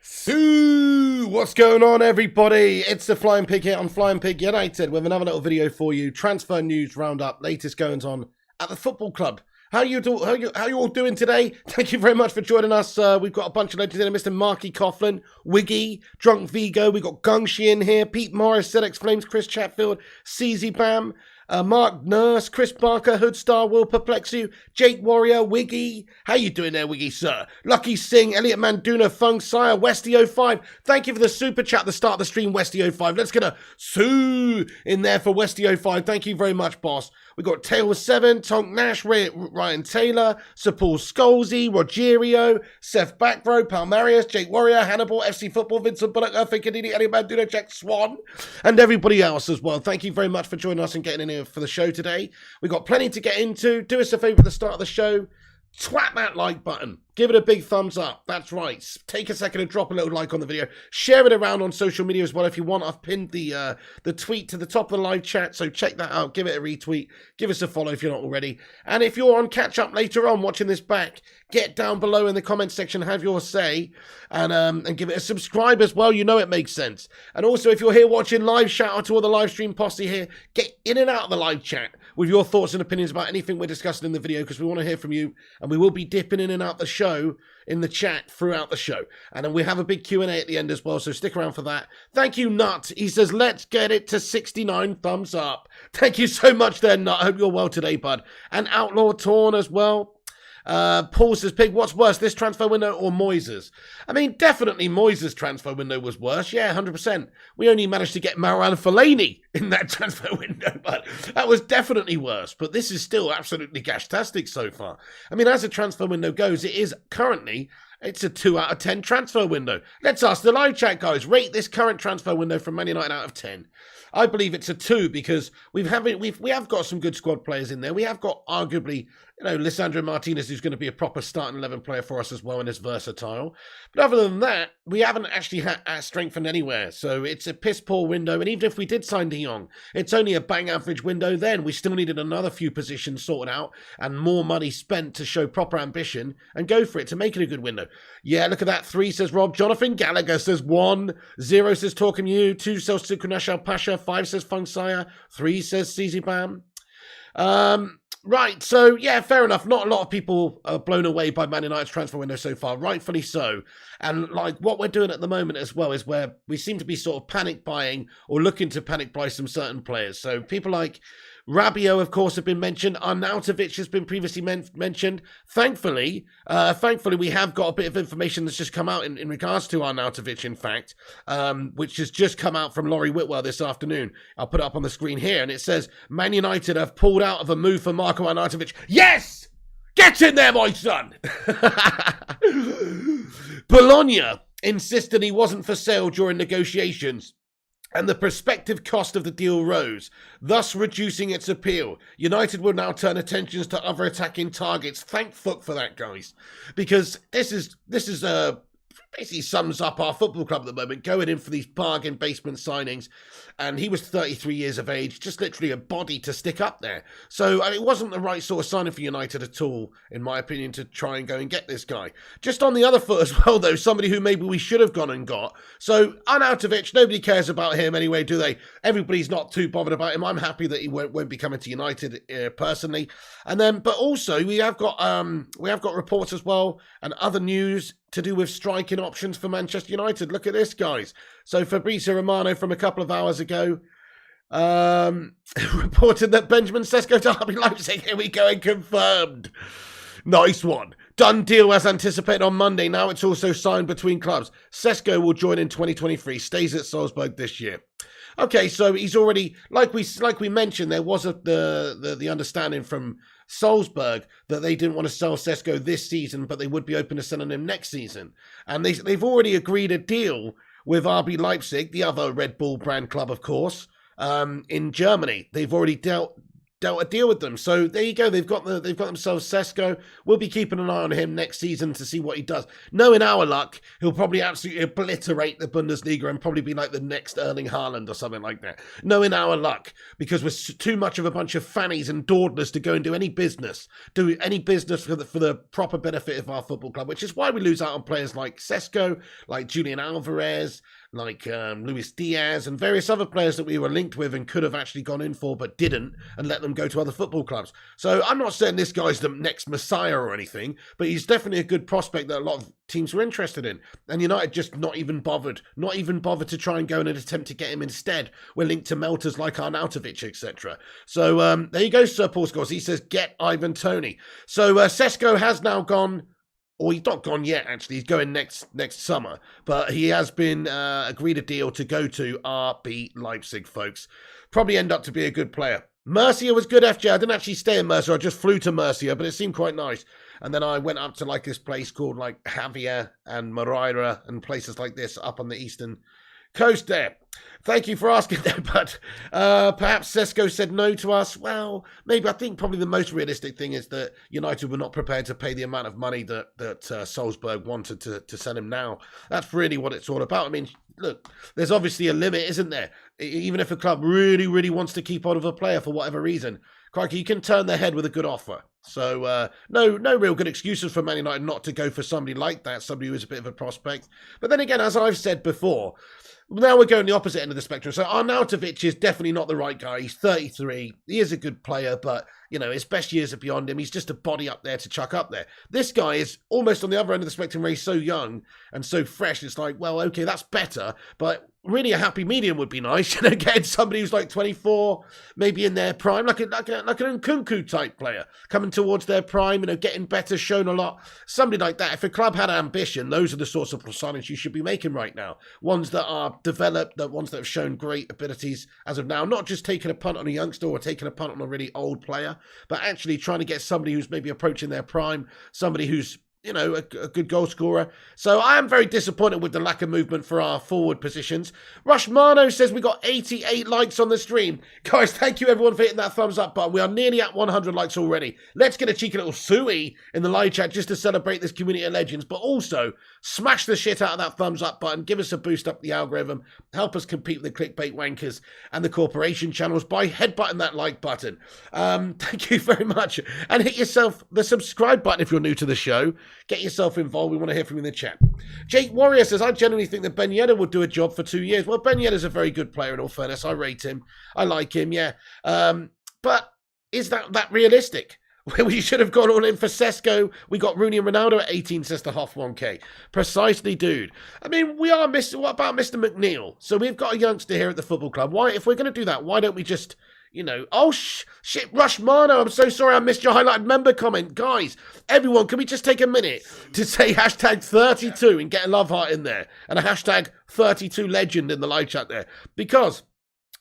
So, what's going on, everybody? It's the Flying Pig here on Flying Pig United with another little video for you. Transfer news roundup, latest goings on at the football club. How you all doing today? Thank you very much for joining us. We've got a bunch of legends in Mr. Marky Coughlin, Wiggy, Drunk Vigo. We got Gungshi in here, Pete Morris, ZX Flames, Chris Chatfield, CZ Bam. Mark Nurse, Chris Barker, Hoodstar, Will Perplex You, Jake Warrior, Wiggy. How you doing there, Wiggy, sir? Lucky Singh, Elliot Manduna, Fung Sire, Westy05. Thank you for the super chat at the start of the stream, Westy05. Let's get a Sue in there for Westy05. Thank you very much, boss. We got Taylor7, Tonk Nash, Ryan Taylor, Sir Paul Scholesy, Rogerio, Seth Backrow, Palmarius, Jake Warrior, Hannibal, FC Football, Vincent Bullock, Earthy Kadini, Elliot Manduna, Jack Swan, and everybody else as well. Thank you very much for joining us and getting in here for the show today. We've got plenty to get into. Do us a favour at the start of the show. Twat that like button. Give it a big thumbs up. That's right. Take a second and drop a little like on the video. Share it around on social media as well if you want. I've pinned the tweet to the top of the live chat, so check that out. Give it a retweet. Give us a follow if you're not already. And if you're on catch up later on watching this back, get down below in the comments section, have your say, and give it a subscribe as well. You know it makes sense. And also, if you're here watching live, shout out to all the live stream posse here. Get in and out of the live chat with your thoughts and opinions about anything we're discussing in the video, because we want to hear from you, and we will be dipping in and out the show in the chat throughout the show. And then we have a big Q&A at the end as well, so stick around for that. Thank you, Nut. He says, let's get it to 69 thumbs up. Thank you so much there, Nut. I hope you're well today, bud. And Outlaw Torn as well. Paul says, Pig, what's worse, this transfer window or Moyes'? I mean, definitely Moyes' transfer window was worse. Yeah, 100%. We only managed to get Marouane Fellaini in that transfer window, but that was definitely worse. But this is still absolutely gashtastic so far. I mean, as a transfer window goes, it is currently, it's a 2 out of 10 transfer window. Let's ask the live chat, guys. Rate this current transfer window from Man United out of 10. I believe it's a 2 because we have got some good squad players in there. We have got arguably, Lisandro Martinez, who's going to be a proper starting 11 player for us as well and is versatile. But other than that, we haven't actually strengthened anywhere. So it's a piss poor window. And even if we did sign De Jong, it's only a bang average window then. We still needed another few positions sorted out and more money spent to show proper ambition and go for it to make it a good window. Yeah, look at that. 3 says Rob. Jonathan Gallagher says 1. 0 says Talking You. 2 says Sukunash Pasha. 5 says Fung Sire. 3 says CZ Bam. Right, so yeah, fair enough. Not a lot of people are blown away by Man United's transfer window so far, rightfully so. And like what we're doing at the moment as well is where we seem to be sort of panic buying or looking to panic buy some certain players. So people like Rabiot, of course, have been mentioned. Arnautovic has been previously mentioned. Thankfully, we have got a bit of information that's just come out in regards to Arnautovic, in fact, which has just come out from Laurie Whitwell this afternoon. I'll put it up on the screen here, and it says, Man United have pulled out of a move for Marco Arnautovic. Yes! Get in there, my son! Bologna insisted he wasn't for sale during negotiations, and the prospective cost of the deal rose, thus reducing its appeal. United will now turn attentions to other attacking targets. Thank fuck for that, guys. Because this is basically sums up our football club at the moment, going in for these bargain basement signings. And he was 33 years of age, just literally a body to stick up there. So it wasn't the right sort of signing for United at all, in my opinion, to try and go and get this guy. Just on the other foot as well, though, somebody who maybe we should have gone and got. So Arnautovic, nobody cares about him anyway, do they? Everybody's not too bothered about him. I'm happy that he won't be coming to United personally. And then, but also we have got reports as well and other news to do with striking options for Manchester United. Look at this, guys. So Fabrizio Romano from a couple of hours ago reported that Benjamin Sesko to RB Leipzig. Here we go, and confirmed. Nice one. Done deal as anticipated on Monday. Now it's also signed between clubs. Sesko will join in 2023. Stays at Salzburg this year. Okay, so he's already, like we mentioned, there was the understanding from Salzburg that they didn't want to sell Sesko this season, but they would be open to selling him next season. And they've already agreed a deal with RB Leipzig, the other Red Bull brand club, of course, in Germany. They've already dealt dealt a deal with them. So there you go. They've got themselves Sesko. We'll be keeping an eye on him next season to see what he does. Knowing our luck, he'll probably absolutely obliterate the Bundesliga and probably be like the next Erling Haaland or something like that. Knowing our luck, because we're too much of a bunch of fannies and dawdlers to go and do any business for the proper benefit of our football club, which is why we lose out on players like Sesko, like Julian Alvarez, like Luis Diaz and various other players that we were linked with and could have actually gone in for but didn't, and let them go to other football clubs. So I'm not saying this guy's the next messiah or anything, but he's definitely a good prospect that a lot of teams were interested in. And United just not even bothered to try and go in and attempt to get him instead. We're linked to melters like Arnautovic, etc. So there you go, Sir Paul Scholes. He says, get Ivan Toney. So Sesko has now gone. Or he's not gone yet, actually. He's going next summer. But he has been agreed a deal to go to RB Leipzig, folks. Probably end up to be a good player. Murcia was good, FJ. I didn't actually stay in Murcia. I just flew to Murcia, but it seemed quite nice. And then I went up to like this place called like Javier and Moreira and places like this up on the eastern coast there. Thank you for asking that, but perhaps Sesko said no to us. Well, maybe. I think probably the most realistic thing is that United were not prepared to pay the amount of money that Salzburg wanted to send him now. That's really what it's all about. I mean, look, there's obviously a limit, isn't there? Even if a club really, really wants to keep hold of a player for whatever reason, crikey, you can turn their head with a good offer. So no real good excuses for Man United not to go for somebody like that, somebody who is a bit of a prospect. But then again, as I've said before, now we're going the opposite end of the spectrum. So Arnautovic is definitely not the right guy. He's 33. He is a good player, but, you know, his best years are beyond him. He's just a body up there to chuck up there. This guy is almost on the other end of the spectrum where he's so young and so fresh. It's like, well, okay, that's better, but really a happy medium would be nice. You know, getting somebody who's like 24, maybe in their prime, like an Nkunku type player, coming towards their prime, you know, getting better, shown a lot. Somebody like that. If a club had ambition, those are the sorts of signings you should be making right now. Ones that are developed, the ones that have shown great abilities as of now, not just taking a punt on a youngster or taking a punt on a really old player, but actually trying to get somebody who's maybe approaching their prime, somebody who's, you know, a good goal scorer. So I am very disappointed with the lack of movement for our forward positions. Rushmano says we got 88 likes on the stream. Guys, thank you everyone for hitting that thumbs up button. We are nearly at 100 likes already. Let's get a cheeky little suey in the live chat just to celebrate this community of legends, but also smash the shit out of that thumbs up button. Give us a boost up the algorithm. Help us compete with the clickbait wankers and the corporation channels by headbutting that like button. Thank you very much. And hit yourself the subscribe button if you're new to the show. Get yourself involved. We want to hear from you in the chat. Jake Warrior says, I genuinely think that Ben Yedder would do a job for 2 years. Well, Ben Yedder's a very good player in all fairness. I rate him. I like him, yeah. But is that realistic? We should have gone all in for Sesko. We got Rooney and Ronaldo at 18, says the Hoff 1K. Precisely, dude. I mean, we are missing. What about Mr. McNeil? So we've got a youngster here at the football club. Why, if we're going to do that, why don't we just, you know, oh, shit, Rushmano, I'm so sorry I missed your highlighted member comment. Guys, everyone, can we just take a minute to say hashtag 32 and get a love heart in there? And a hashtag 32 legend in the live chat there. Because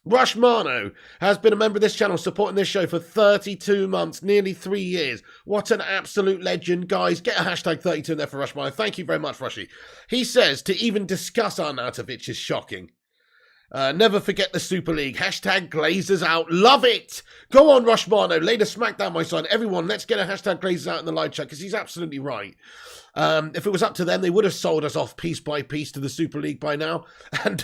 Rushmano has been a member of this channel supporting this show for 32 months, nearly 3 years. What an absolute legend. Guys, get a hashtag 32 in there for Rushmano. Thank you very much, Rushy. He says to even discuss Arnautovic is shocking. Never forget the Super League. Hashtag Glazers out. Love it. Go on, Rushmano. Lay the smack down, my son. Everyone, let's get a hashtag Glazers out in the live chat because he's absolutely right. If it was up to them, they would have sold us off piece by piece to the Super League by now and,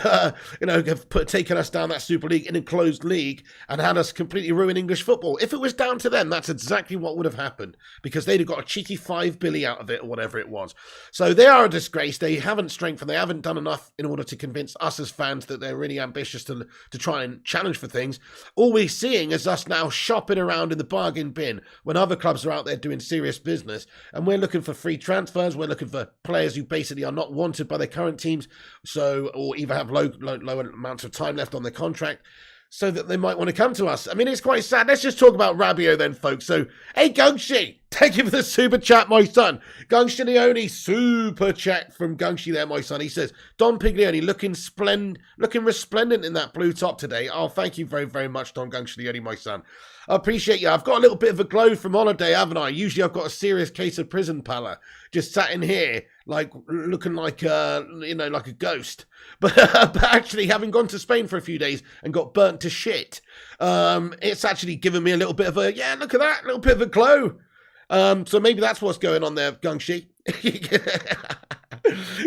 you know, have taken us down that Super League in a closed league and had us completely ruin English football. If it was down to them, that's exactly what would have happened because they'd have got a cheeky 5 billy out of it or whatever it was. So they are a disgrace. They haven't strengthened. They haven't done enough in order to convince us as fans that they're really ambitious to try and challenge for things. All we're seeing is us now shopping around in the bargain bin when other clubs are out there doing serious business and we're looking for free transfers. We're looking for players who basically are not wanted by their current teams, or either have low amounts of time left on their contract, so that they might want to come to us. I mean, it's quite sad. Let's just talk about Rabiot then, folks. So, hey, Gongshi, Thank you for the super chat, my son. Gungshi Leone, super chat from Gungshi there, my son. He says, Don Piglioni looking resplendent in that blue top today. Oh, thank you very, very much, Don Gungshi Leone, my son. I appreciate you. I've got a little bit of a glow from holiday, haven't I? Usually I've got a serious case of prison pallor. Just sat in here, like, looking like, like a ghost. But actually, having gone to Spain for a few days and got burnt to shit, it's actually given me a little bit of a, yeah, look at that, a little bit of a glow. So maybe that's what's going on there, Gungshi.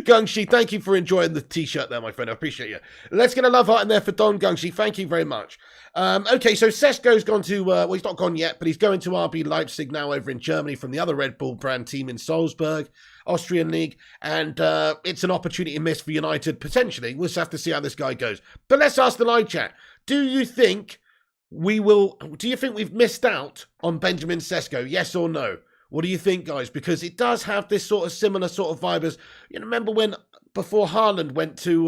Gungshi, thank you for enjoying the t-shirt there, my friend. I appreciate you. Let's get a love heart in there for Don Gungshi. Thank you very much. Okay, so Sesko's gone to, well, he's not gone yet, but he's going to RB Leipzig now over in Germany from the other Red Bull brand team in Salzburg, Austrian League. And it's an opportunity missed for United, potentially. We'll just have to see how this guy goes. But let's ask the live chat. Do you think we've missed out on Benjamin Sesko? Yes or no? What do you think, guys? Because it does have this sort of similar sort of vibe as, remember when, before Haaland went to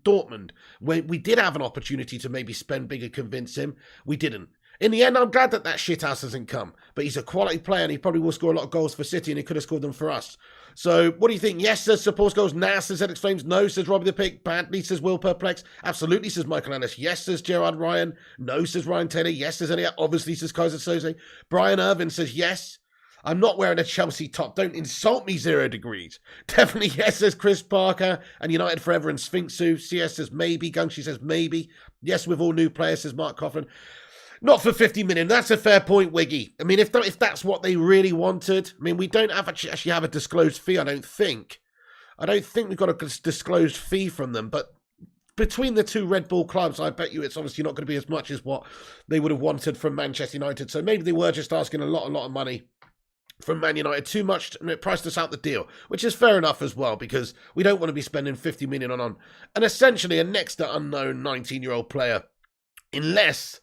Dortmund, when we did have an opportunity to maybe spend bigger, convince him. We didn't. In the end, I'm glad that shithouse hasn't come. But he's a quality player and he probably will score a lot of goals for City and he could have scored them for us. So, what do you think? Yes, says supports goals. Nah, says ZX Flames. No, says Robbie the Pick. Badly, says Will Perplex. Absolutely, says Michael Ellis. Yes, says Gerard Ryan. No, says Ryan Taylor. Yes, says Elliot. Obviously, says Kaiser Soze. Brian Irvin says yes. I'm not wearing a Chelsea top. Don't insult me, 0 degrees. Definitely yes, says Chris Parker. And United Forever and Sphinxu. CS says maybe. Gungshi says maybe. Yes, with all new players, says Mark Coughlin. Not for 50 million. That's a fair point, Wiggy. I mean, if that's what they really wanted. I mean, we don't actually have a disclosed fee, I don't think. I don't think we've got a disclosed fee from them. But between the two Red Bull clubs, I bet you it's obviously not going to be as much as what they would have wanted from Manchester United. So maybe they were just asking a lot of money from Man United. Too much, and it priced us out the deal, which is fair enough as well, because we don't want to be spending 50 million on and essentially a next to unknown 19-year-old player. Unless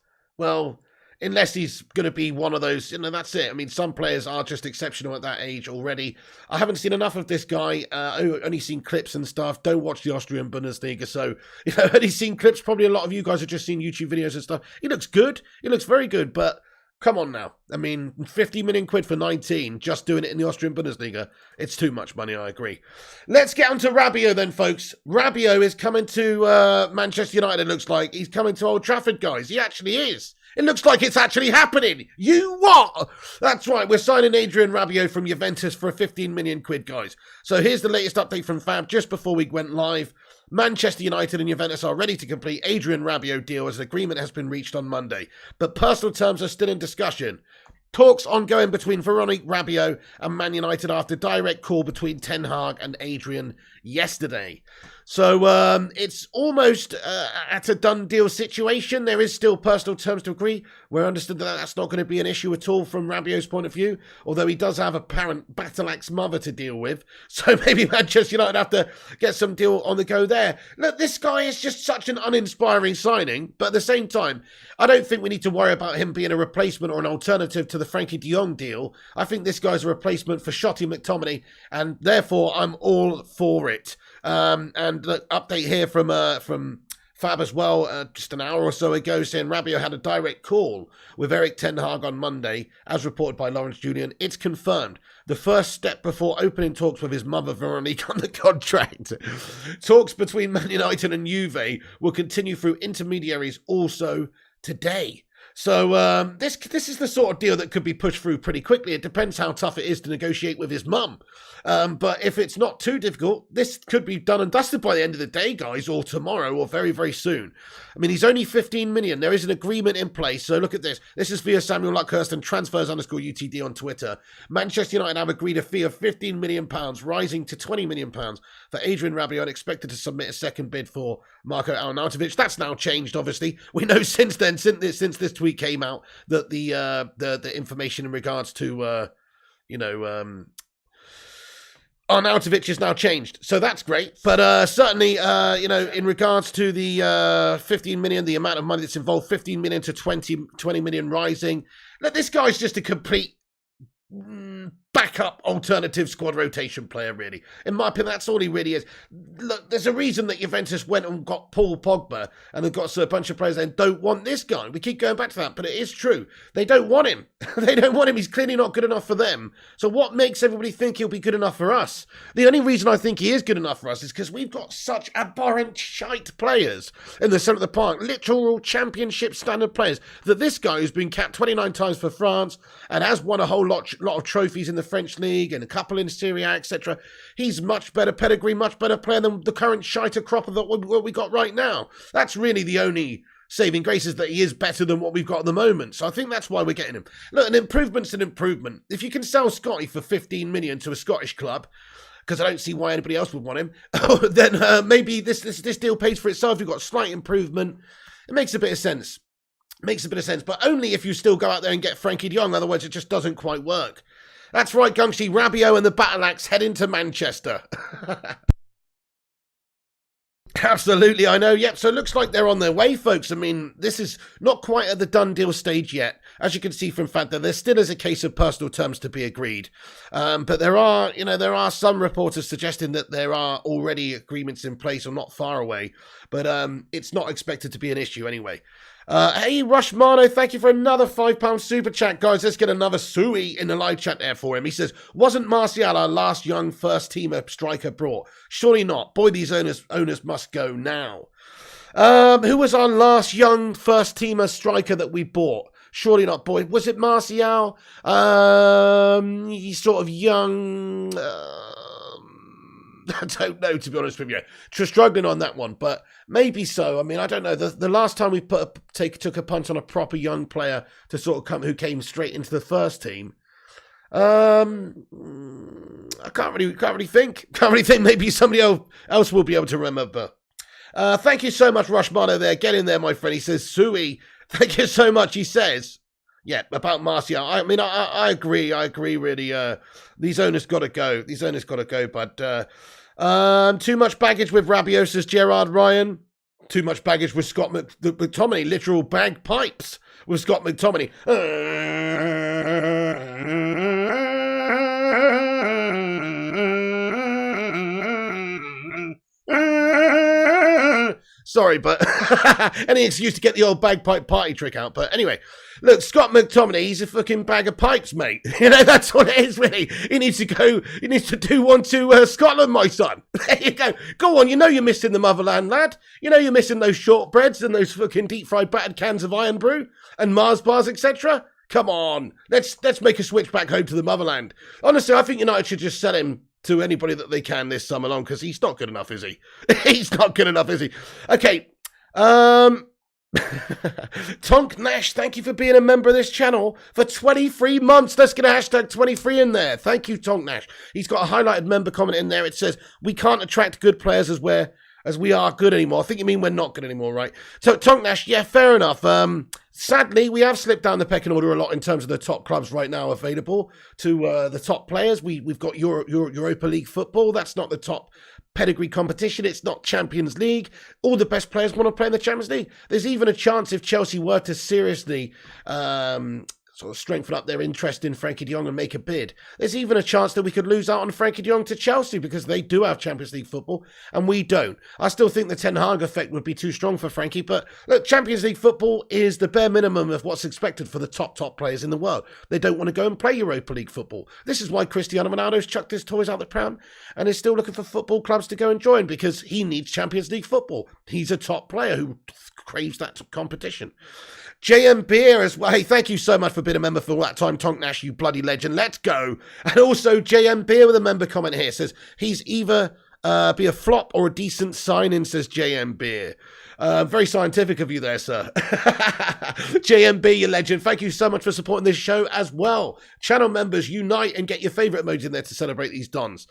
he's going to be one of those, that's it. I mean, some players are just exceptional at that age already. I haven't seen enough of this guy. Only seen clips and stuff. Don't watch the Austrian Bundesliga. So, only seen clips. Probably a lot of you guys have just seen YouTube videos and stuff. He looks good. He looks very good, but come on now. I mean, 50 million quid for 19, just doing it in the Austrian Bundesliga. It's too much money, I agree. Let's get on to Rabiot then, folks. Rabiot is coming to Manchester United, it looks like. He's coming to Old Trafford, guys. He actually is. It looks like it's actually happening. You what? That's right. We're signing Adrian Rabiot from Juventus for 15 million quid, guys. So here's the latest update from Fab just before we went live. Manchester United and Juventus are ready to complete Adrian Rabiot deal as an agreement has been reached on Monday. But personal terms are still in discussion. Talks ongoing between Veronique Rabiot and Man United after direct call between Ten Hag and Adrian yesterday. So it's almost at a done deal situation. There is still personal terms to agree. We're understood that that's not going to be an issue at all from Rabiot's point of view, although he does have a parent battle-axe mother to deal with. So maybe Manchester United have to get some deal on the go there. Look, this guy is just such an uninspiring signing, but at the same time, I don't think we need to worry about him being a replacement or an alternative to the Frankie de Jong deal. I think this guy's a replacement for Shotty McTominay, and therefore I'm all for it. And look, update here from Fab as well, just an hour or so ago, saying Rabiot had a direct call with Erik Ten Hag on Monday, as reported by Lawrence Julian. It's confirmed. The first step before opening talks with his mother, Veronique, on the contract. Talks between Man United and Juve will continue through intermediaries also today. So this is the sort of deal that could be pushed through pretty quickly. It depends how tough it is to negotiate with his mum. But if it's not too difficult, this could be done and dusted by the end of the day, guys, or tomorrow, or very, very soon. I mean, he's only 15 million. There is an agreement in place. So look at this. This is via Samuel Luckhurst and transfers_UTD on Twitter. Manchester United have agreed a fee of £15 million, rising to £20 million for Adrian Rabiot, expected to submit a second bid for Marco Arnautovic. That's now changed, obviously. We know since then, since this tweet came out, that the information in regards to, Arnautovic is now changed, so that's great. But certainly, in regards to the 15 million, the amount of money that's involved, 15 million to 20 million rising. Look, this guy's just a complete backup alternative squad rotation player, really. In my opinion, that's all he really is. Look, there's a reason that Juventus went and got Paul Pogba and they've got a bunch of players that don't want this guy. We keep going back to that, but it is true. They don't want him. They don't want him. He's clearly not good enough for them. So what makes everybody think he'll be good enough for us? The only reason I think he is good enough for us is because we've got such abhorrent shite players in the centre of the park, literal championship standard players, that this guy who's been capped 29 times for France and has won a whole lot of trophies in the French league and a couple in Serie A, etc. He's much better pedigree, much better player than the current shiter crop of what we got right now. That's really the only saving grace, is that he is better than what we've got at the moment. So I think that's why we're getting him. Look, an improvement's an improvement. If you can sell Scotty for 15 million to a Scottish club, because I don't see why anybody else would want him, then maybe this deal pays for itself. You've got slight improvement. It makes a bit of sense. Makes a bit of sense, but only if you still go out there and get Frankie de Jong. Otherwise, it just doesn't quite work. That's right, Gungshi. Rabiot and the Battle Axe head into Manchester. Absolutely, I know. Yep, so it looks like they're on their way, folks. I mean, this is not quite at the done deal stage yet. As you can see from Fanta, there still is a case of personal terms to be agreed. But there are some reporters suggesting that there are already agreements in place or not far away. But it's not expected to be an issue anyway. Hey, Rushmano, thank you for another £5 super chat. Guys, let's get another Sui in the live chat there for him. He says, wasn't Martial our last young first-teamer striker brought? Surely not. Boy, these owners must go now. Who was our last young first-teamer striker that we bought? Surely not, boy. Was it Martial? He's sort of young... I don't know, to be honest with you. Struggling on that one, but maybe so. I mean, I don't know. The last time we took a punt on a proper young player to sort of who came straight into the first team, I can't really think. Can't really think. Maybe somebody else will be able to remember. Thank you so much, Rushmano. There, get in there, my friend. He says, Sui. Thank you so much. He says. Yeah, about Martial. I mean, I agree. I agree, really. These owners got to go. But too much baggage with Rabiot, says Gerard Ryan. Too much baggage with Scott McTominay. Literal bagpipes with Scott McTominay. Sorry, but any excuse to get the old bagpipe party trick out. But anyway, look, Scott McTominay, he's a fucking bag of pipes, mate. You know, that's what it is, really. He needs to do one to Scotland, my son. There you go. Go on, you know you're missing the motherland, lad. You know you're missing those shortbreads and those fucking deep-fried battered cans of Iron Brew and Mars bars, etc. Come on, let's make a switch back home to the motherland. Honestly, I think United should just sell him to anybody that they can this summer long, because he's not good enough, is he? He's not good enough, is he? Okay. Tonk Nash, thank you for being a member of this channel for 23 months. Let's get a hashtag 23 in there. Thank you, Tonk Nash. He's got a highlighted member comment in there. It says, we can't attract good players as we are good anymore. I think you mean we're not good anymore, right? So, Tonk Nash, yeah, fair enough. Sadly, we have slipped down the pecking order a lot in terms of the top clubs right now available to the top players. We've got Europa League football. That's not the top pedigree competition. It's not Champions League. All the best players want to play in the Champions League. There's even a chance if Chelsea were to seriously sort of strengthen up their interest in Frankie de Jong and make a bid. There's even a chance that we could lose out on Frankie de Jong to Chelsea because they do have Champions League football and we don't. I still think the Ten Hag effect would be too strong for Frankie, but look, Champions League football is the bare minimum of what's expected for the top players in the world. They don't want to go and play Europa League football. This is why Cristiano Ronaldo's chucked his toys out the pram and is still looking for football clubs to go and join because he needs Champions League football. He's a top player who craves that competition. JM Beer as well. Hey, thank you so much for being a member for all that time, Tonk Nash, you bloody legend. Let's go. And also JM Beer with a member comment here says he's either be a flop or a decent sign-in, says JM Beer. Very scientific of you there, sir. JMB, you legend. Thank you so much for supporting this show as well. Channel members, unite and get your favourite emoji in there to celebrate these dons.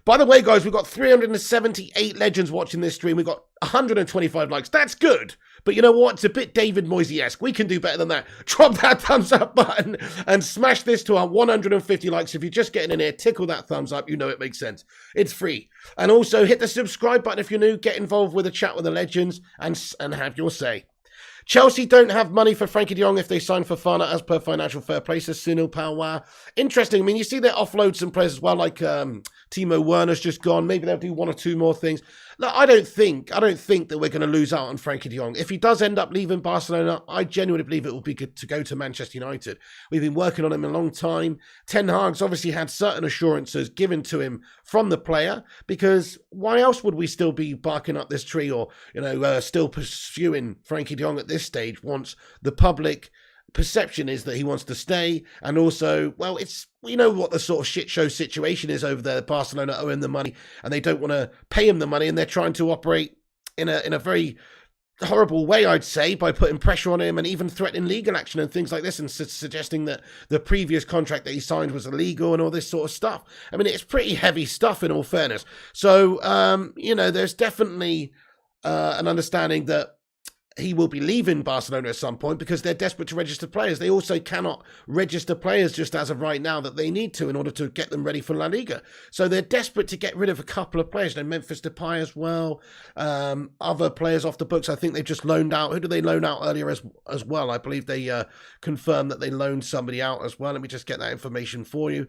By the way, guys, we've got 378 legends watching this stream. We've got 125 likes. That's good. But you know what? It's a bit David Moyes-esque. We can do better than that. Drop that thumbs up button and smash this to our 150 likes. If you're just getting in here, tickle that thumbs up. You know it makes sense. It's free. And also hit the subscribe button if you're new. Get involved with a chat with the legends and have your say. Chelsea don't have money for Frankie de Jong if they sign for Fana as per financial fair play, says Sunil Palwar. Interesting. I mean, you see they offload some players as well, like Timo Werner's just gone. Maybe they'll do one or two more things. Look, I don't think that we're going to lose out on Frankie de Jong. If he does end up leaving Barcelona, I genuinely believe it will be good to go to Manchester United. We've been working on him a long time. Ten Hag's obviously had certain assurances given to him from the player, because why else would we still be barking up this tree or, still pursuing Frankie de Jong at this stage once the public perception is that he wants to stay? And also, well, we know what the sort of shit show situation is over there. Barcelona owe him the money and they don't want to pay him the money, and they're trying to operate in a very horrible way, I'd say, by putting pressure on him and even threatening legal action and things like this, and suggesting that the previous contract that he signed was illegal and all this sort of stuff. I mean, it's pretty heavy stuff in all fairness. So, there's definitely an understanding that he will be leaving Barcelona at some point because they're desperate to register players. They also cannot register players just as of right now that they need to in order to get them ready for La Liga. So they're desperate to get rid of a couple of players. Memphis Depay as well. Other players off the books. I think they've just loaned out. Who did they loan out earlier as well? I believe they confirmed that they loaned somebody out as well. Let me just get that information for you.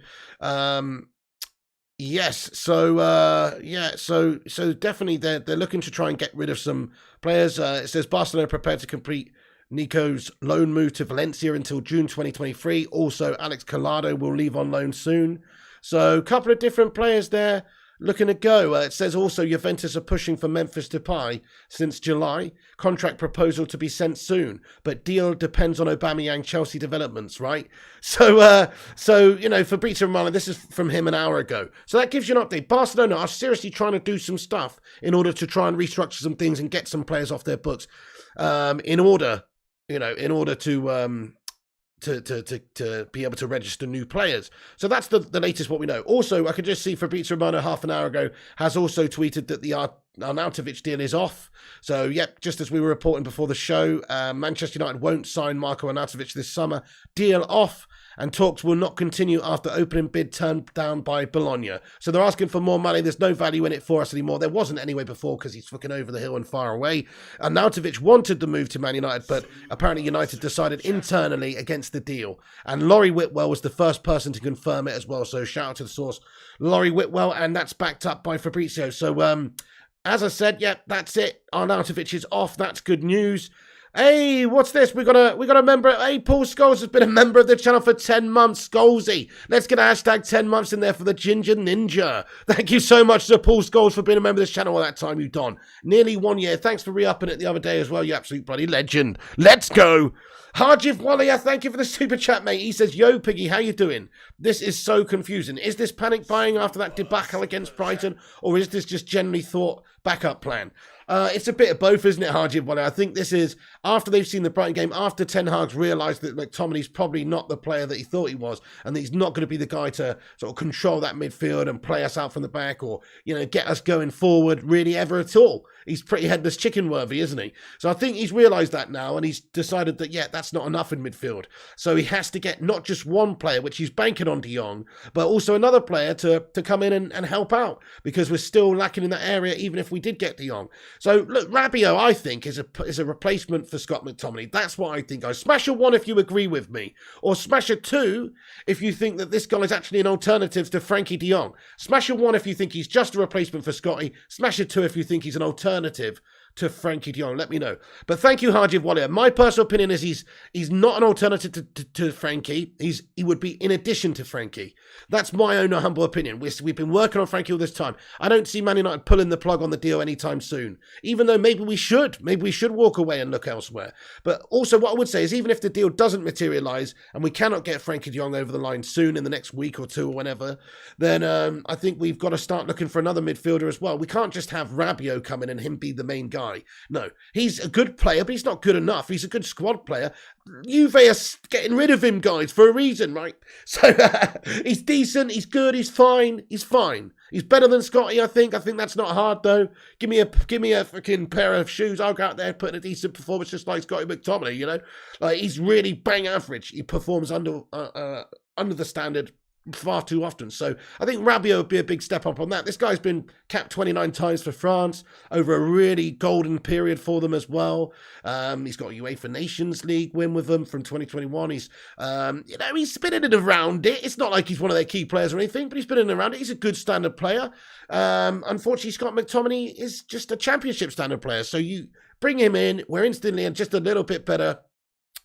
Yes, so definitely they're looking to try and get rid of some players. It says Barcelona prepared to complete Nico's loan move to Valencia until June 2023. Also, Alex Collado will leave on loan soon. So a couple of different players there looking to go. It says also Juventus are pushing for Memphis Depay since July. Contract proposal to be sent soon, but deal depends on Aubameyang Chelsea developments, right? So Fabrizio Romano, this is from him an hour ago. So that gives you an update. Barcelona are seriously trying to do some stuff in order to try and restructure some things and get some players off their books, in order to be able to register new players. So that's the latest what we know. Also, I could just see Fabrizio Romano half an hour ago has also tweeted that the Arnautovic deal is off. So, yep, just as we were reporting before the show, Manchester United won't sign Marco Arnautovic this summer. Deal off, and talks will not continue after opening bid turned down by Bologna. So they're asking for more money. There's no value in it for us anymore. There wasn't anyway before because he's fucking over the hill and far away. Arnautovic wanted the move to Man United, but apparently United decided internally against the deal. And Laurie Whitwell was the first person to confirm it as well. So shout out to the source, Laurie Whitwell, and that's backed up by Fabrizio. So, as I said, yep, that's it. Arnautovic is off. That's good news. Hey, what's this? We got a member. Hey, Paul Scholes has been a member of the channel for 10 months. Scholesy. Let's get a hashtag 10 months in there for the Ginger Ninja. Thank you so much to Paul Scholes for being a member of this channel all that time you've done. Nearly 1 year. Thanks for re-upping it the other day as well, you absolute bloody legend. Let's go. Harjiv Walia, thank you for the super chat, mate. He says, yo, Piggy, how you doing? This is so confusing. Is this panic buying after that debacle against Brighton, or is this just generally thought backup plan? It's a bit of both, isn't it, Harjiv Walia? I think this is after they've seen the Brighton game, after Ten Hag's realised that McTominay's probably not the player that he thought he was, and that he's not going to be the guy to sort of control that midfield and play us out from the back, or, get us going forward really ever at all. He's pretty headless chicken worthy, isn't he? So I think he's realised that now, and he's decided that, yeah, that's not enough in midfield. So he has to get not just one player, which he's banking on de Jong, but also another player to come in and help out, because we're still lacking in that area, even if we did get de Jong. So look, Rabiot, I think, is a replacement for Scott McTominay. That's what I think. I smash a 1 if you agree with me, or smash a 2 if you think that this guy is actually an alternative to Frankie de Jong. Smash a 1 if you think he's just a replacement for Scotty. Smash a 2 if you think he's an alternative to Frankie de Jong. Let me know. But thank you, Harjiv Walia. My personal opinion is he's not an alternative to Frankie. He would be in addition to Frankie. That's my own humble opinion. We've been working on Frankie all this time. I don't see Man United pulling the plug on the deal anytime soon. Even though maybe we should. Maybe we should walk away and look elsewhere. But also what I would say is, even if the deal doesn't materialise and we cannot get Frankie de Jong over the line soon in the next week or two or whenever, then I think we've got to start looking for another midfielder as well. We can't just have Rabiot come in and him be the main guy. No, he's a good player, but he's not good enough. He's a good squad player. Juve are getting rid of him, guys, for a reason, right? So he's decent, he's good, he's fine. He's better than Scotty, I think. I think that's not hard, though. Give me a freaking pair of shoes. I'll go out there putting a decent performance just like Scotty McTominay, Like, he's really bang average. He performs under the standard. far too often. So I think Rabiot would be a big step up on that. This guy's been capped 29 times for France over a really golden period for them as well. He's got a UEFA Nations League win with them from 2021. He's, he's been in and around it. It's not like he's one of their key players or anything, but he's been in and around it. He's a good standard player. Unfortunately, Scott McTominay is just a championship standard player. So you bring him in, we're instantly and just a little bit better.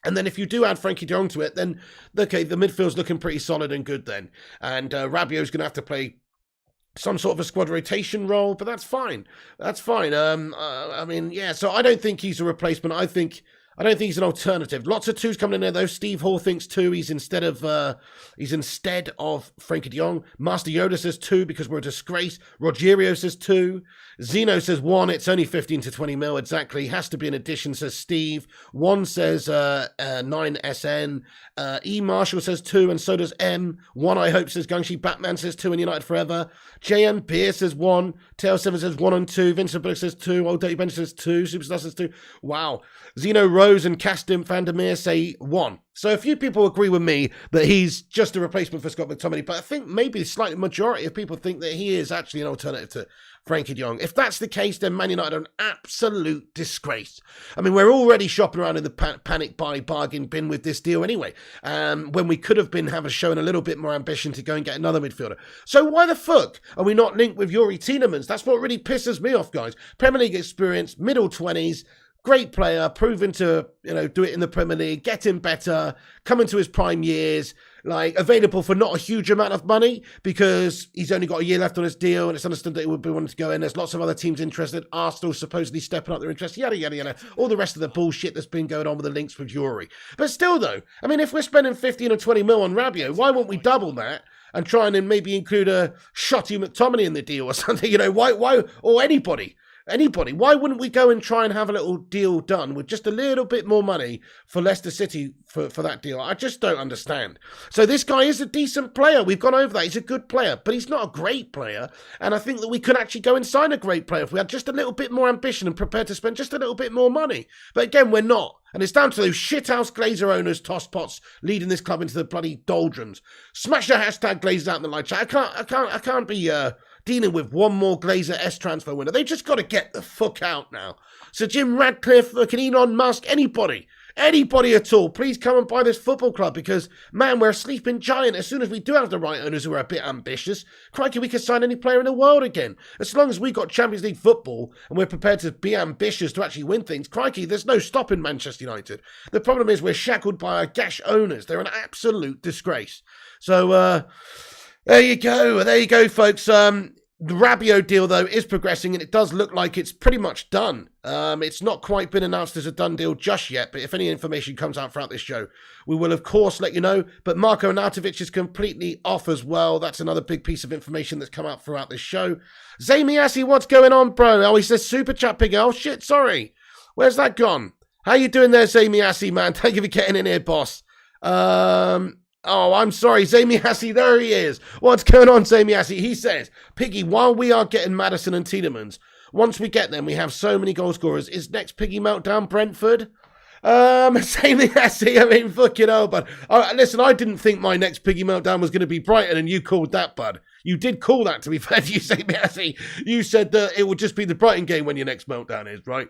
And then if you do add Frankie de Jong to it, then, okay, the midfield's looking pretty solid and good then. And Rabiot's going to have to play some sort of a squad rotation role, but that's fine. That's fine. I mean, yeah, so I don't think he's a replacement. I don't think he's an alternative. Lots of twos coming in there, though. Steve Hall thinks two. He's instead of Frankie de Jong. Master Yoda says two because we're a disgrace. Rogerio says two. Zeno says one. It's only 15 to 20 mil exactly. Has to be an addition, says Steve. One says 9SN. E. Marshall says two, and so does M. One, I hope, says Gangshi. Batman says two, and United Forever. JM Beer says one. Tail7 says 1 and 2. Vincent Burke says two. Old Dirty Bench says two. Superstar says two. Wow. Zeno Rose and Castim Vandermeer say one. So a few people agree with me that he's just a replacement for Scott McTominay, but I think maybe a slight majority of people think that he is actually an alternative to Frankie de Jong. If that's the case, then Man United are an absolute disgrace. I mean, we're already shopping around in the panic buy bargain bin with this deal anyway, when we could have been shown a little bit more ambition to go and get another midfielder. So why the fuck are we not linked with Yuri Tielemans? That's what really pisses me off, guys. Premier League experience, middle 20s, great player, proven to, do it in the Premier League, getting better, coming to his prime years, available for not a huge amount of money because he's only got a year left on his deal and it's understood that he would be wanting to go in. There's lots of other teams interested. Arsenal supposedly stepping up their interest, yada, yada, yada. All the rest of the bullshit that's been going on with the links with Yuri. But still, though, I mean, if we're spending 15 or 20 mil on Rabiot, why won't we double that and try and then maybe include a Shotty McTominay in the deal or something? Why, or anybody. Why wouldn't we go and try and have a little deal done with just a little bit more money for Leicester City for that deal? I just don't understand. So this guy is a decent player. We've gone over that. He's a good player, but he's not a great player. And I think that we could actually go and sign a great player if we had just a little bit more ambition and prepared to spend just a little bit more money. But again, we're not. And it's down to those shithouse Glazer owners, tosspots, leading this club into the bloody doldrums. Smash the hashtag Glazer out in the live chat. I can't be dealing with one more Glazer S transfer window. They just got to get the fuck out now. So Jim Radcliffe, fucking Elon Musk, anybody at all, please come and buy this football club because, man, we're a sleeping giant. As soon as we do have the right owners who are a bit ambitious, crikey, we can sign any player in the world again. As long as we got Champions League football and we're prepared to be ambitious to actually win things, crikey, there's no stopping Manchester United. The problem is we're shackled by our gash owners. They're an absolute disgrace. So, there you go, folks. The Rabiot deal, though, is progressing, and it does look like it's pretty much done. It's not quite been announced as a done deal just yet, but if any information comes out throughout this show, we will, of course, let you know. But Marko Arnautovic is completely off as well. That's another big piece of information that's come out throughout this show. Zamiassi, what's going on, bro? Oh, he says Super Chat Pig. Oh, shit, sorry. Where's that gone? How you doing there, Zamiassi, man? Thank you for getting in here, boss. Oh, I'm sorry, Zamiassi, there he is. What's going on, Zamiassi? He says, Piggy, while we are getting Maddison and Tielemans, once we get them, we have so many goal scorers. Is next Piggy meltdown Brentford? Zamiassi, I mean, fucking hell, bud. Listen, I didn't think my next Piggy meltdown was going to be Brighton, and you called that, bud. You did call that, to be fair to you, Zamiassi. You said that it would just be the Brighton game when your next meltdown is, right?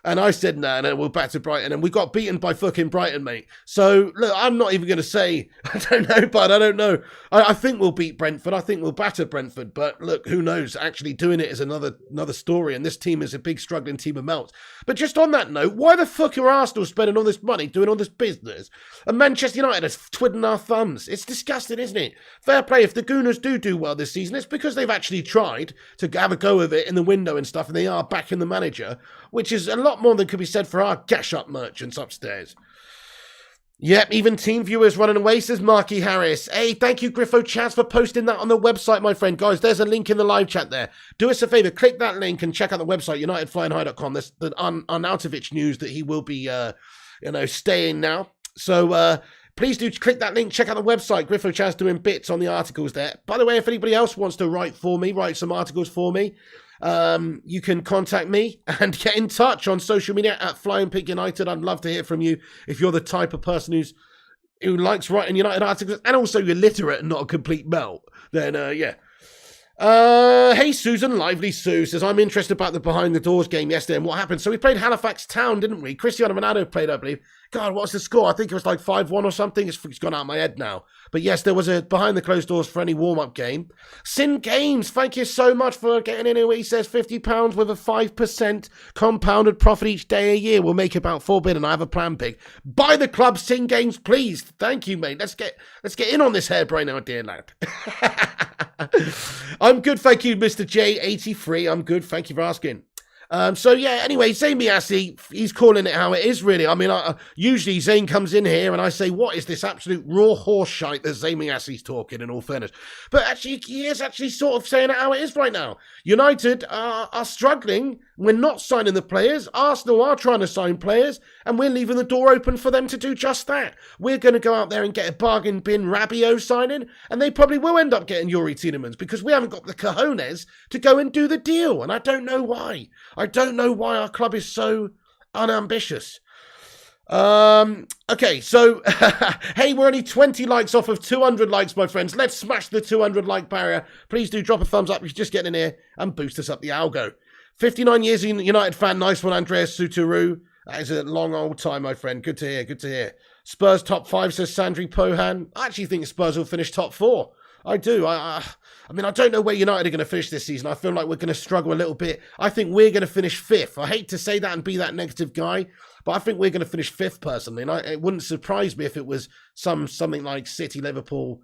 And I said, no, we're back to Brighton. And we got beaten by fucking Brighton, mate. So, look, I'm not even going to say, I don't know, bud, I don't know. I think we'll beat Brentford. I think we'll batter Brentford. But, look, who knows? Actually doing it is another story. And this team is a big struggling team of melts. But just on that note, why the fuck are Arsenal spending all this money, doing all this business? And Manchester United is twiddling our thumbs. It's disgusting, isn't it? Fair play. If the Gooners do well this season, it's because they've actually tried to have a go of it in the window and stuff. And they are backing the manager, which is a lot more than could be said for our gash-up merchants upstairs. Yep, even team viewers running away, says Marky Harris. Hey, thank you, Griffo Chaz, for posting that on the website, my friend. Guys, there's a link in the live chat there. Do us a favour, click that link and check out the website, unitedflyinghigh.com. There's the Arnautovic news that he will be, staying now. So, please do click that link, check out the website. Griffo Chaz doing bits on the articles there. By the way, if anybody else wants to write some articles for me, you can contact me and get in touch on social media at Flying Pig United. I'd love to hear from you if you're the type of person who's who likes writing United articles, and also you're literate and not a complete melt, then yeah. Hey Susan, Lively Sue says, I'm interested about the behind the doors game yesterday and what happened. So we played Halifax Town, didn't we? Cristiano Ronaldo played, I believe. God, what's the score? I think it was like 5-1 or something. It's gone out of my head now. But yes, there was a behind the closed doors friendly warm-up game. Sin Games, thank you so much for getting in here. He says £50 with a 5% compounded profit each day a year will make about £4 billion. I have a plan, Pig. Buy the club, Sin Games, please. Thank you, mate. Let's get in on this harebrained idea, lad. I'm good, thank you, Mr. J83. I'm good, thank you for asking. So yeah, anyway, Zayn Miassi, he's calling it how it is, really. I mean, usually Zayn comes in here and I say, what is this absolute raw horse shite that Zayn Miassi's talking, in all fairness? But actually, he is actually sort of saying it how it is right now. United are struggling. We're not signing the players. Arsenal are trying to sign players, and we're leaving the door open for them to do just that. We're going to go out there and get a bargain bin Rabiot signing, and they probably will end up getting Yuri Tielemans because we haven't got the cojones to go and do the deal, and I don't know why. I don't know why our club is so unambitious. Okay, so, hey, we're only 20 likes off of 200 likes, my friends. Let's smash the 200 like barrier. Please do drop a thumbs up if you're just getting in here and boost us up the algo. 59 years United fan, nice one, Andreas Suturu. That is a long old time, my friend. Good to hear, good to hear. Spurs top 5, says Sandri Pohan. I actually think Spurs will finish top 4. I do. I mean, I don't know where United are going to finish this season. I feel like we're going to struggle a little bit. I think we're going to finish 5th. I hate to say that and be that negative guy, but I think we're going to finish 5th personally. And it wouldn't surprise me if it was something like City, Liverpool,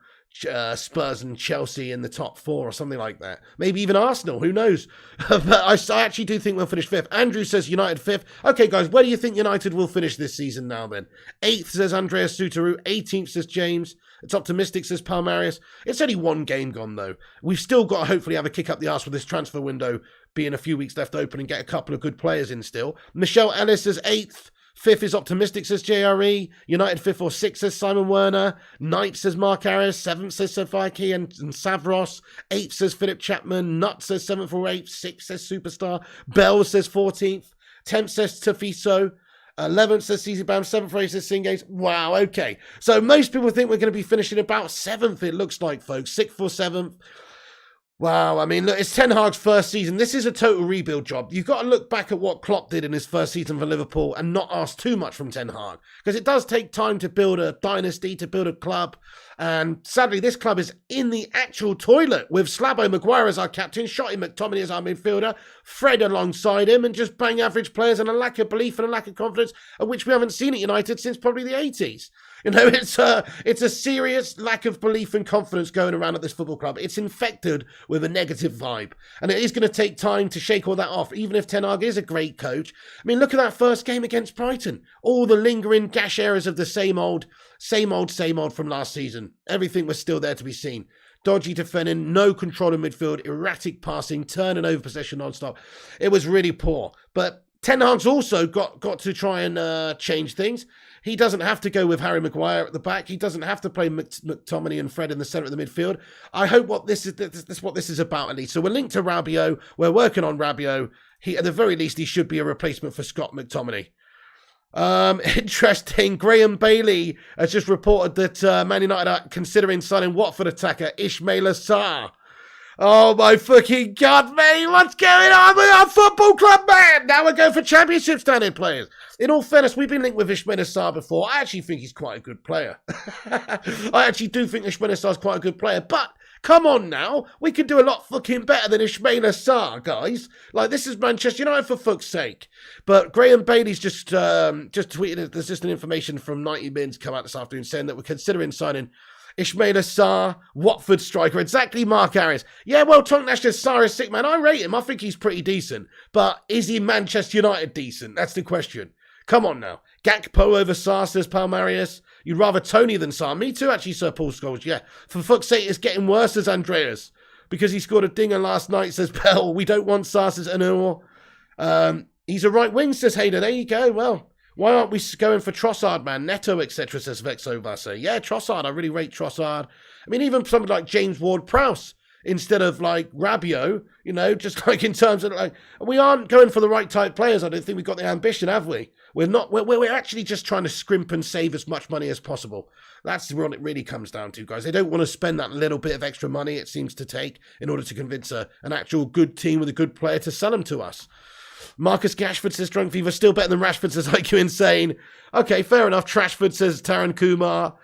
Spurs and Chelsea in the top 4 or something like that. Maybe even Arsenal, who knows? But I actually do think we'll finish 5th. Andrew says United 5th. Okay, guys, where do you think United will finish this season now then? 8th, says Andreas Suturu. 18th, says James. It's optimistic, says Palmarius. It's only one game gone, though. We've still got to hopefully have a kick up the arse with this transfer window being a few weeks left open and get a couple of good players in still. Michelle Ellis says 8th. 5th is optimistic, says JRE. United 5th or 6th, says Simon Werner. 9th, says Mark Harris. 7th, says Sofaki and Savros. 8th, says Philip Chapman. Nutt says 7th or 8th. 6th, says Superstar. Bell says 14th. 10th, says Tafiso. 11th, says CZ Bam. 7th, or 8th, says Singates. Wow, okay. So most people think we're going to be finishing about 7th, it looks like, folks. 6th or 7th. Wow, I mean, look, it's Ten Hag's first season. This is a total rebuild job. You've got to look back at what Klopp did in his first season for Liverpool and not ask too much from Ten Hag. Because it does take time to build a dynasty, to build a club. And sadly, this club is in the actual toilet with Slabo Maguire as our captain, Shotty McTominay as our midfielder, Fred alongside him, and just bang average players and a lack of belief and a lack of confidence, of which we haven't seen at United since probably the 80s. You know, it's a serious lack of belief and confidence going around at this football club. It's infected with a negative vibe. And it is going to take time to shake all that off, even if Ten Hag is a great coach. I mean, look at that first game against Brighton. All the lingering gash errors of the same old from last season. Everything was still there to be seen. Dodgy defending, no control in midfield, erratic passing, turning over possession non-stop. It was really poor. But Ten Hag's also got to try and change things. He doesn't have to go with Harry Maguire at the back. He doesn't have to play McTominay and Fred in the centre of the midfield. I hope what this is about at least. So we're linked to Rabiot. We're working on Rabiot. At the very least, he should be a replacement for Scott McTominay. Interesting. Graham Bailey has just reported that Man United are considering signing Watford attacker Ismaila Sarr. Oh my fucking God, mate, what's going on with our football club, man? Now we're going for championship standing players. In all fairness, we've been linked with Ismaila Sarr before. I actually think he's quite a good player. I actually do think Ismaila Sarr's quite a good player, but come on now, we can do a lot fucking better than Ismaila Sarr, guys. Like, this is Manchester United, for fuck's sake. But Graham Bailey's just tweeted, there's just an information from 90 Mins come out this afternoon saying that we're considering signing Ismaila Sarr, Watford striker, exactly Mark Harris. Yeah, well, Tonk Nash says Sarr is sick, man. I rate him. I think he's pretty decent. But is he Manchester United decent? That's the question. Come on now. Gakpo over Sarr, says Palmarius. You'd rather Tony than Sarr. Me too, actually, Sir Paul Scholes. Yeah. For fuck's sake, it's getting worse, says Andreas. Because he scored a dinger last night, says Bell. We don't want Sarr, says Anur. He's a right wing, says Hayden. There you go. Well, why aren't we going for Trossard, man? Neto, etc., says Vexo Vasa. Yeah, Trossard. I really rate Trossard. I mean, even something like James Ward-Prowse instead of, like, Rabiot, you know, just like in terms of, like, we aren't going for the right type players. I don't think we've got the ambition, have we? We're actually just trying to scrimp and save as much money as possible. That's what it really comes down to, guys. They don't want to spend that little bit of extra money it seems to take in order to convince an actual good team with a good player to sell them to us. Marcus Gashford says Drunk Fever still better than Rashford, says IQ Insane. Okay, fair enough. Trashford says Taran Kumar.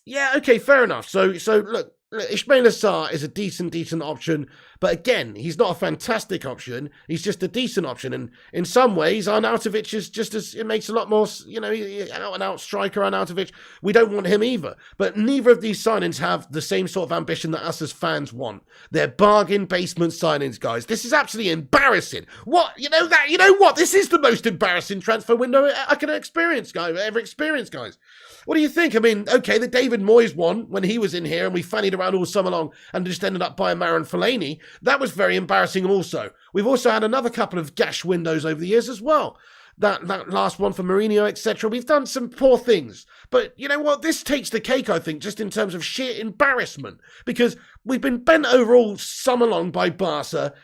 Yeah, okay, fair enough. So look, Ismail Assar is a decent option, but again, he's not a fantastic option. He's just a decent option, and in some ways, Arnautovic is just as it makes a lot more. Out and out striker Arnautovic. We don't want him either. But neither of these signings have the same sort of ambition that us as fans want. They're bargain basement signings, guys. This is absolutely embarrassing. What you know what? This is the most embarrassing transfer window I can experience, guys. What do you think? I mean, okay, the David Moyes one when he was in here and we fannied around all summer long and just ended up buying Marouane Fellaini. That was very embarrassing also. We've also had another couple of gash windows over the years as well. That last one for Mourinho, etc. We've done some poor things. But you know what? This takes the cake, I think, just in terms of sheer embarrassment. Because we've been bent over all summer long by Barca,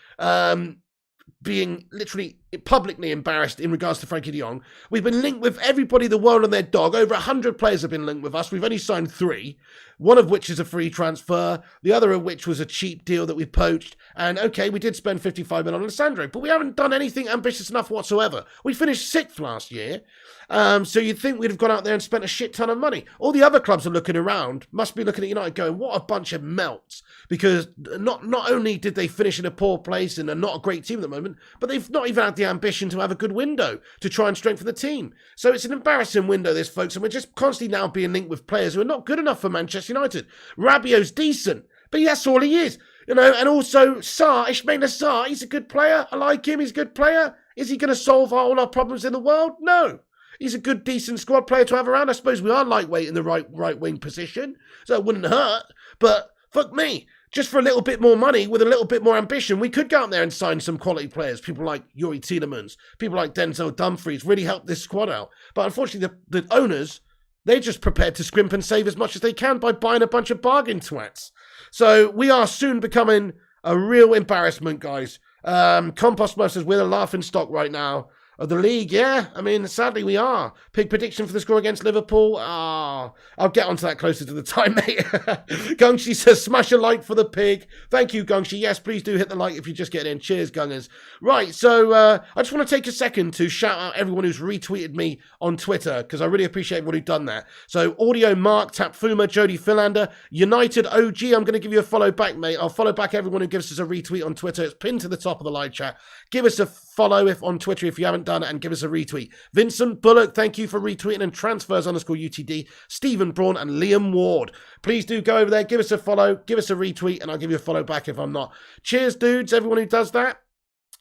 being literally publicly embarrassed in regards to Frankie de Jong. We've been linked with everybody, the world and their dog. Over 100 players have been linked with us. We've only signed 3, one of which is a free transfer, the other of which was a cheap deal that we poached. And okay, we did spend 55 million on Alessandro, but we haven't done anything ambitious enough whatsoever. We finished 6th last year. So you'd think we'd have gone out there and spent a shit ton of money. All the other clubs are looking around, must be looking at United going, what a bunch of melts. Because not only did they finish in a poor place and are not a great team at the moment, but they've not even had the ambition to have a good window to try and strengthen the team. So it's an embarrassing window, this, folks, and we're just constantly now being linked with players who are not good enough for Manchester United. Rabiot's decent, but that's all he is. And also Ismail Assar, he's a good player. I like him, he's a good player. Is he going to solve all our problems in the world? No. He's a good, decent squad player to have around. I suppose we are lightweight in the right wing position, so it wouldn't hurt. But fuck me. Just for a little bit more money, with a little bit more ambition, we could go out there and sign some quality players. People like Yuri Tielemans, people like Denzel Dumfries, really help this squad out. But unfortunately, the owners, they're just prepared to scrimp and save as much as they can by buying a bunch of bargain twats. So we are soon becoming a real embarrassment, guys. Compost Mo says we're the laughing stock right now of the league. Yeah, I mean, sadly we are. Pig prediction for the score against Liverpool. I'll get onto that closer to the time, mate. Gungshi says smash a like for the pig. Thank you, Gungshi. Yes, please do hit the like if you just get in. Cheers, Gungers. Right, so I just want to take a second to shout out everyone who's retweeted me on Twitter, because I really appreciate everyone who's done that. So Audio Mark, Tapfuma, Jody Philander, United OG, I'm going to give you a follow back, mate. I'll follow back everyone who gives us a retweet on Twitter. It's pinned to the top of the live chat. Give us a follow on Twitter if you haven't done it, and give us a retweet. Vincent Bullock, thank you for retweeting, and transfers_UTD, Stephen Braun and Liam Ward. Please do go over there, give us a follow, give us a retweet, and I'll give you a follow back if I'm not. Cheers, dudes, everyone who does that.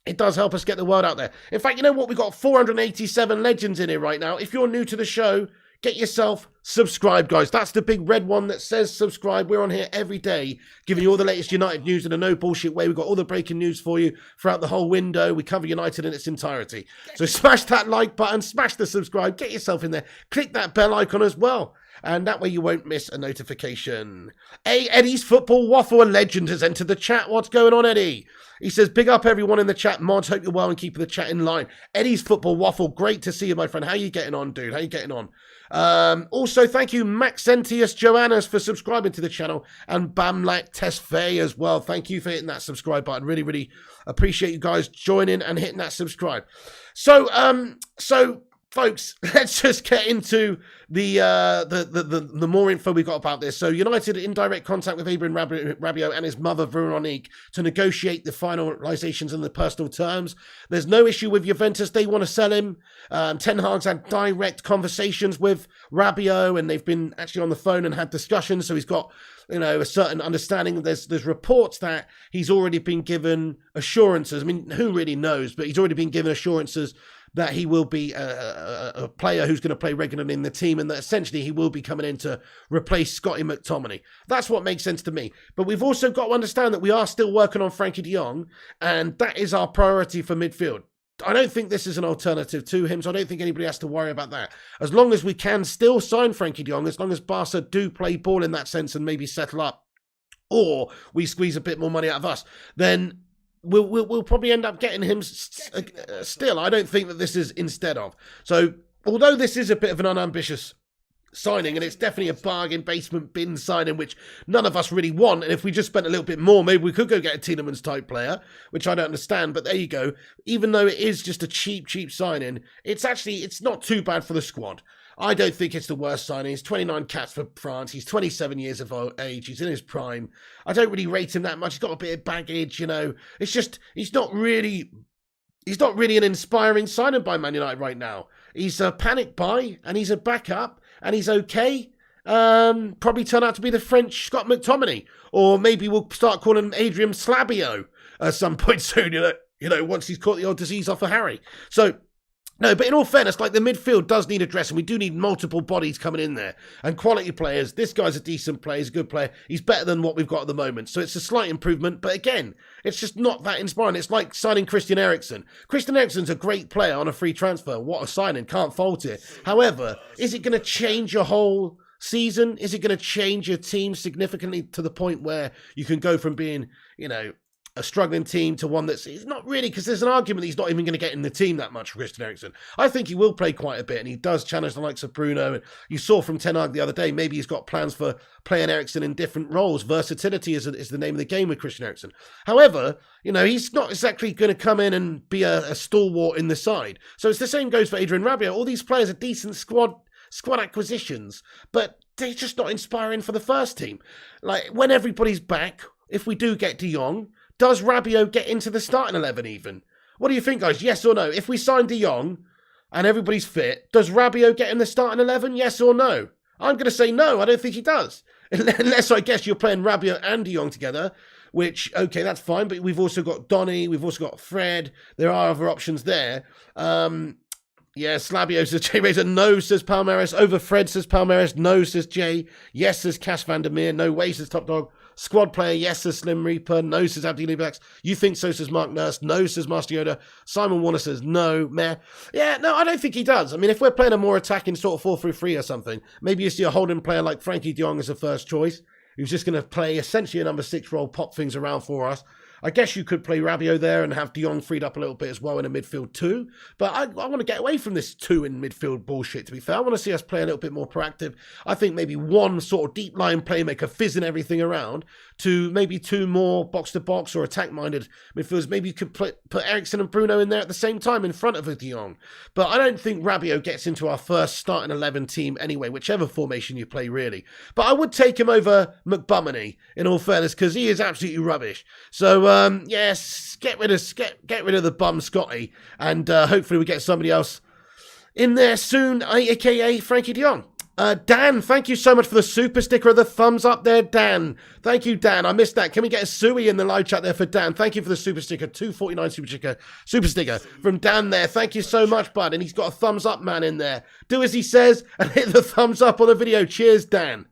It does help us get the word out there. In fact, you know what? We've got 487 legends in here right now. If you're new to the show, get yourself subscribed, guys. That's the big red one that says subscribe. We're on here every day, giving you all the latest United news in a no bullshit way. We've got all the breaking news for you throughout the whole window. We cover United in its entirety. So smash that like button, smash the subscribe, get yourself in there. Click that bell icon as well. And that way you won't miss a notification. Hey, Eddie's Football Waffle, a legend, has entered the chat. What's going on, Eddie? He says, big up everyone in the chat. Mods, hope you're well and keeping the chat in line. Eddie's Football Waffle, great to see you, my friend. How you getting on, dude? How you getting on? Also, thank you, Maxentius Joannas, for subscribing to the channel, and Bamlak Tesfaye as well. Thank you for hitting that subscribe button. Really, really appreciate you guys joining and hitting that subscribe. So, folks, let's just get into the more info we got about this. So United in direct contact with Abraham Rabiot and his mother Veronique to negotiate the finalizations and the personal terms. There's no issue with Juventus. They want to sell him. Ten Hag's had direct conversations with Rabiot, and they've been actually on the phone and had discussions. So he's got, a certain understanding. There's reports that he's already been given assurances. I mean, who really knows? But he's already been given assurances that he will be a player who's going to play regularly in the team, and that essentially he will be coming in to replace Scotty McTominay. That's what makes sense to me. But we've also got to understand that we are still working on Frankie de Jong, and that is our priority for midfield. I don't think this is an alternative to him, so I don't think anybody has to worry about that. As long as we can still sign Frankie de Jong, as long as Barca do play ball in that sense and maybe settle up, or we squeeze a bit more money out of us, then we'll probably end up getting him still. I don't think that this is instead of. So although this is a bit of an unambitious signing, and it's definitely a bargain basement bin signing, which none of us really want, and if we just spent a little bit more, maybe we could go get a Tielemans type player, which I don't understand, but there you go. Even though it is just a cheap signing, it's not too bad for the squad. I don't think it's the worst signing. He's 29 caps for France. He's 27 years of age. He's in his prime. I don't really rate him that much. He's got a bit of baggage, you know. It's just, he's not really an inspiring signing by Man United right now. He's a panic buy, and he's a backup, and he's okay. Probably turn out to be the French Scott McTominay, or maybe we'll start calling him Adrian Slabio at some point soon. You know, once he's caught the old disease off of Harry. So. No, but in all fairness, like the midfield does need addressing. We do need multiple bodies coming in there and quality players. This guy's a decent player. He's a good player. He's better than what we've got at the moment. So it's a slight improvement. But again, it's just not that inspiring. It's like signing Christian Eriksen. Christian Eriksen's a great player on a free transfer. What a signing. Can't fault it. However, is it going to change your whole season? Is it going to change your team significantly to the point where you can go from being, you know, a struggling team to one that's, it's not really, because there's an argument that he's not even going to get in the team that much for Christian Eriksen. I think he will play quite a bit, and he does challenge the likes of Bruno. And you saw from Ten Hag the other day, maybe he's got plans for playing Eriksen in different roles. Versatility is the name of the game with Christian Eriksen. However, you know, he's not exactly going to come in and be a stalwart in the side. So it's the same goes for Adrian Rabiot. All these players are decent squad acquisitions, but they're just not inspiring for the first team. Like, when everybody's back, if we do get De Jong, does Rabiot get into the starting 11 even? What do you think, guys? Yes or no? If we sign De Jong and everybody's fit, does Rabiot get in the starting 11? Yes or no? I'm going to say no. I don't think he does. Unless, I guess, you're playing Rabiot and De Jong together, which, okay, that's fine. But we've also got Donny. We've also got Fred. There are other options there. Yeah, Slabio says Jay Razor. No, says Palmeiras. Over Fred, says Palmeiras. No, says Jay. Yes, says Cash Van Der Meer. No way, says Top Dog. Squad player, yes, says Slim Reaper. No, says Abdi Libax. You think so, says Mark Nurse. No, says Master Yoda. Simon Warner says no, meh. Yeah, no, I don't think he does. I mean, if we're playing a more attacking sort of 4-3-3 or something, maybe you see a holding player like Frankie de Jong as a first choice, who's just going to play essentially a number 6 role, pop things around for us. I guess you could play Rabiot there and have De Jong freed up a little bit as well in a midfield too. But I want to get away from this 2 in midfield bullshit, to be fair. I want to see us play a little bit more proactive. I think maybe one sort of deep line playmaker fizzing everything around to maybe 2 more box-to-box or attack-minded midfielders. Maybe you could put Eriksen and Bruno in there at the same time in front of a De Jong. But I don't think Rabiot gets into our first starting 11 team anyway, whichever formation you play, really. But I would take him over McBummany, in all fairness, because he is absolutely rubbish. So, yes, get rid of the bum Scotty, and hopefully we get somebody else in there soon, aka Frankie de Jong. Dan, thank you so much for the super sticker of the thumbs up there, Dan. Thank you, Dan. I missed that. Can we get a Suey in the live chat there for Dan? Thank you for the super sticker, 249 super sticker from Dan there. Thank you so much, bud. And he's got a thumbs up man in there. Do as he says and hit the thumbs up on the video. Cheers, Dan.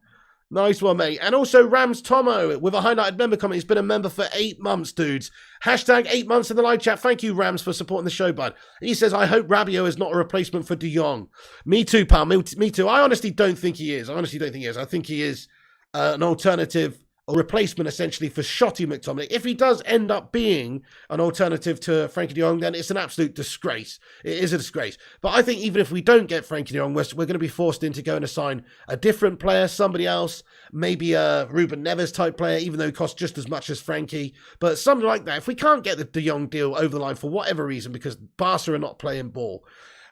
Nice one, mate. And also Rams Tomo with a highlighted member comment. He's been a member for 8 months, dudes. Hashtag 8 months in the live chat. Thank you, Rams, for supporting the show, bud. He says, I hope Rabiot is not a replacement for De Jong. Me too, pal. Me too. I honestly don't think he is. I think he is an alternative, a replacement essentially for Shotty McTominay. If he does end up being an alternative to Frankie de Jong, then it's an absolute disgrace. It is a disgrace. But I think even if we don't get Frankie de Jong, we're going to be forced into going to sign a different player, somebody else, maybe a Ruben Neves type player, even though he costs just as much as Frankie. But something like that. If we can't get the de Jong deal over the line for whatever reason, because Barca are not playing ball,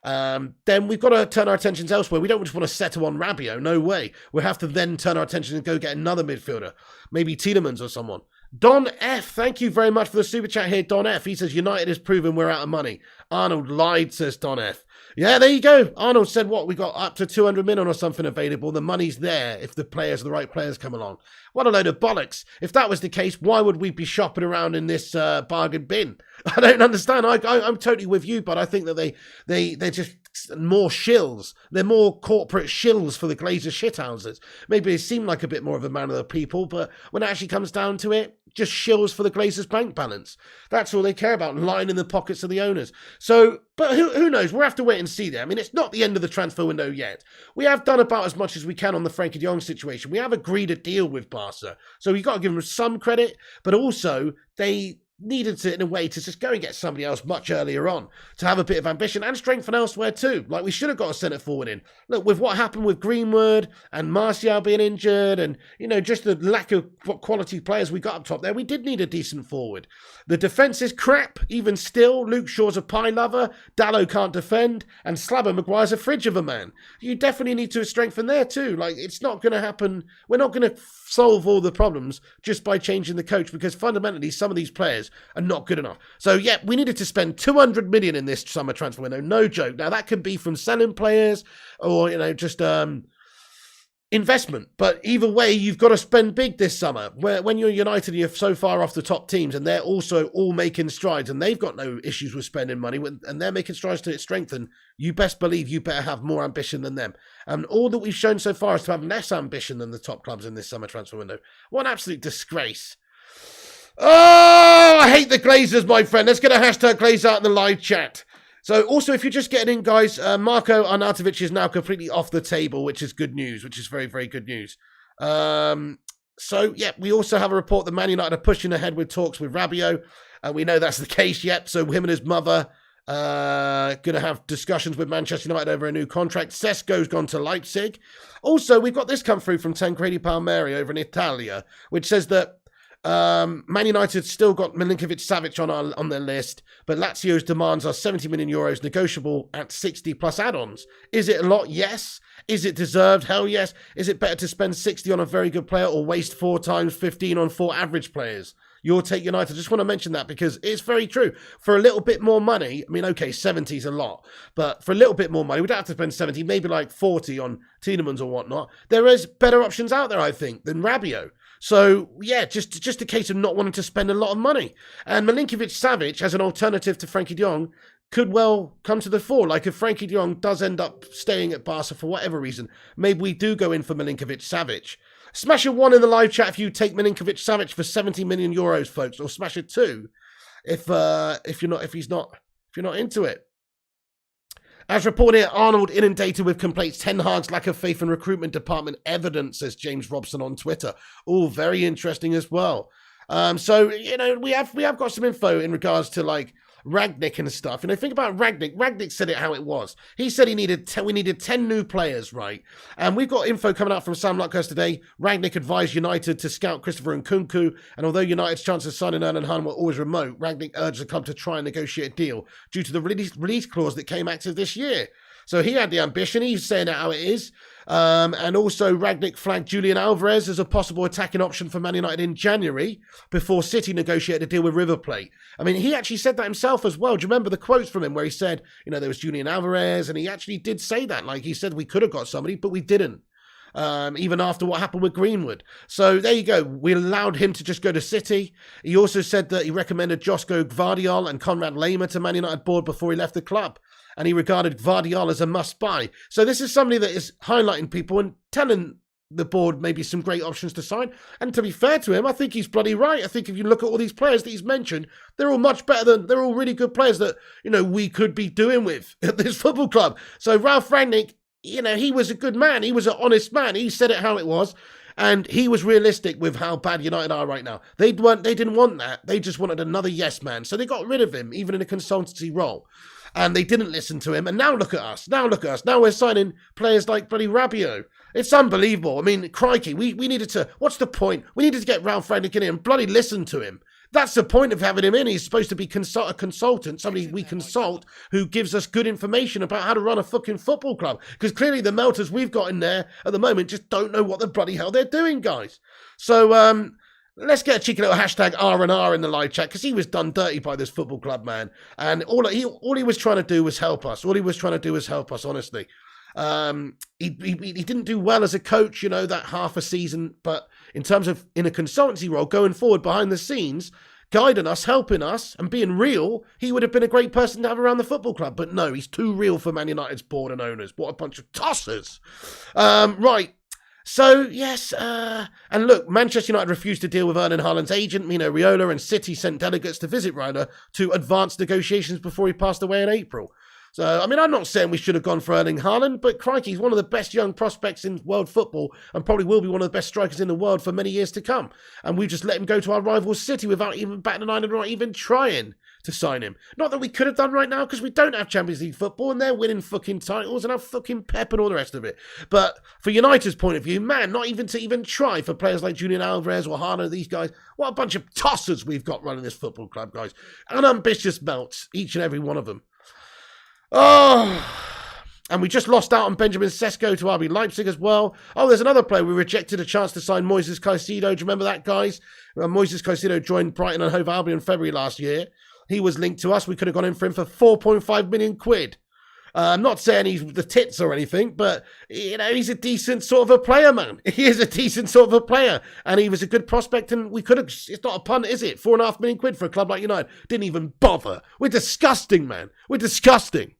then we've got to turn our attentions elsewhere. We don't just want to settle on Rabiot. No way. We have to then turn our attention and go get another midfielder. Maybe Tielemans or someone. Don F, thank you very much for the super chat here, Don F. He says, United has proven we're out of money. Arnold lied, says Don F. Yeah, there you go. Arnold said what? We got up to 200 million or something available. The money's there if the right players come along. What a load of bollocks. If that was the case, why would we be shopping around in this bargain bin? I don't understand. I'm totally with you, but I think that they're just more shills. They're more corporate shills for the Glazer shithouses. Maybe they seem like a bit more of a man of the people, but when it actually comes down to it, just shills for the Glazers' bank balance. That's all they care about, lining the pockets of the owners. So, but who knows? We'll have to wait and see there. I mean, it's not the end of the transfer window yet. We have done about as much as we can on the Frankie de Jong situation. We have agreed a deal with Barca. So you've got to give them some credit, but also they needed to, in a way, to just go and get somebody else much earlier on, to have a bit of ambition and strengthen elsewhere too. Like, we should have got a centre forward in. Look, with what happened with Greenwood and Martial being injured and, just the lack of quality players we got up top there, we did need a decent forward. The defence is crap, even still. Luke Shaw's a pie lover, Dallo can't defend, and Slabber Maguire's a fridge of a man. You definitely need to strengthen there too. Like, it's not going to happen. We're not going to solve all the problems just by changing the coach, because fundamentally some of these players are not good enough. So yeah, we needed to spend 200 million in this summer transfer window, no joke. Now that could be from selling players or just investment, but either way you've got to spend big this summer. When you're United, you're so far off the top teams, and they're also all making strides, and they've got no issues with spending money, and they're making strides to strengthen. You best believe you better have more ambition than them. And all that we've shown so far is to have less ambition than the top clubs in this summer transfer window. What an absolute disgrace. Oh, I hate the Glazers, my friend. Let's get a hashtag Glazer out in the live chat. So also, if you're just getting in, guys, Marco Arnautovic is now completely off the table, which is good news, which is very, very good news. So, yeah, we also have a report that Man United are pushing ahead with talks with Rabiot. We know that's the case yet. So him and his mother going to have discussions with Manchester United over a new contract. Sesko's gone to Leipzig. Also, we've got this come through from Tancredi Palmieri over in Italia, which says that Man United still got Milinkovic-Savic on their list, but Lazio's demands are 70 million euros, negotiable at 60 plus add-ons. Is it a lot? Yes. Is it deserved? Hell yes. Is it better to spend 60 on a very good player or waste 4 times 15 on 4 average players? Your take, United. I just want to mention that because it's very true. For a little bit more money, I mean, okay, 70 is a lot, but for a little bit more money, we don't have to spend 70, maybe like 40 on Tielemans or whatnot. There is better options out there, I think, than Rabiot. So, yeah, just a case of not wanting to spend a lot of money. And Milinkovic-Savic, as an alternative to Frankie de Jong, could well come to the fore. Like, if Frankie de Jong does end up staying at Barca for whatever reason, maybe we do go in for Milinkovic-Savic. Smash a 1 in the live chat if you take Milinkovic-Savic for 70 million euros, folks, or smash a 2 if you're not into it. As reported, Arnold inundated with complaints. Ten Hag's lack of faith in recruitment department evidence, says James Robson on Twitter. All very interesting as well. So, we have got some info in regards to, like, Ragnick and stuff. Think about Ragnick. Ragnick said it how it was. He said we needed 10 new players, right? And we've got info coming out from Sam Luckhurst today. Ragnick advised United to scout Christopher Nkunku, and although United's chances of signing Erling Haaland were always remote, Ragnick urged the club to try and negotiate a deal due to the release clause that came active this year. So he had the ambition. He's saying it how it is. And also Ragnick flagged Julian Alvarez as a possible attacking option for Man United in January before City negotiated a deal with River Plate. I mean, he actually said that himself as well. Do you remember the quotes from him where he said, there was Julian Alvarez, and he actually did say that. Like, he said we could have got somebody, but we didn't. Even after what happened with Greenwood. So there you go. We allowed him to just go to City. He also said that he recommended Josko Gvardiol and Konrad Laimer to Man United board before he left the club. And he regarded Gvardiol as a must-buy. So this is somebody that is highlighting people and telling the board maybe some great options to sign. And to be fair to him, I think he's bloody right. I think if you look at all these players that he's mentioned, they're all much better than, they're all really good players that, we could be doing with at this football club. So Ralph Rangnick, he was a good man. He was an honest man. He said it how it was. And he was realistic with how bad United are right now. They didn't want that. They just wanted another yes man. So they got rid of him, even in a consultancy role. And they didn't listen to him. And now look at us. Now we're signing players like bloody Rabiot. It's unbelievable. I mean, crikey, we needed to... What's the point? We needed to get Ralph Rangnick in here and bloody listen to him. That's the point of having him in. He's supposed to be a consultant, somebody we consult who gives us good information about how to run a fucking football club. Because clearly the melters we've got in there at the moment just don't know what the bloody hell they're doing, guys. So, let's get a cheeky little hashtag R&R in the live chat, because he was done dirty by this football club, man. And all he was trying to do was help us. Honestly. He didn't do well as a coach, that half a season, but in terms of in a consultancy role, going forward behind the scenes, guiding us, helping us, and being real, he would have been a great person to have around the football club. But no, he's too real for Man United's board and owners. What a bunch of tossers. Right. So, yes, and look, Manchester United refused to deal with Erling Haaland's agent, Mino Raiola, and City sent delegates to visit Raiola to advance negotiations before he passed away in April. So, I mean, I'm not saying we should have gone for Erling Haaland, but crikey, he's one of the best young prospects in world football and probably will be one of the best strikers in the world for many years to come. And we just let him go to our rival City without even batting an eye and not even trying to sign him. Not that we could have done right now because we don't have Champions League football and they're winning fucking titles and have fucking Pep and all the rest of it. But for United's point of view, man, not even to even try for players like Julian Alvarez or Haaland, these guys. What a bunch of tossers we've got running this football club, guys. Unambitious melts, each and every one of them. Oh, and we just lost out on Benjamin Sesko to RB Leipzig as well. Oh, there's another player. We rejected a chance to sign Milinkovic-Savic. Do you remember that, guys? Milinkovic-Savic joined Brighton and Hove Albion in February last year. He was linked to us. We could have gone in for him for 4.5 million quid. I'm not saying he's the tits or anything, but, you know, he's a decent sort of a player, man. He is a decent sort of a player. And he was a good prospect, and we could have, it's not a punt, is it? 4.5 million quid for a club like United. Didn't even bother. We're disgusting, man. We're disgusting.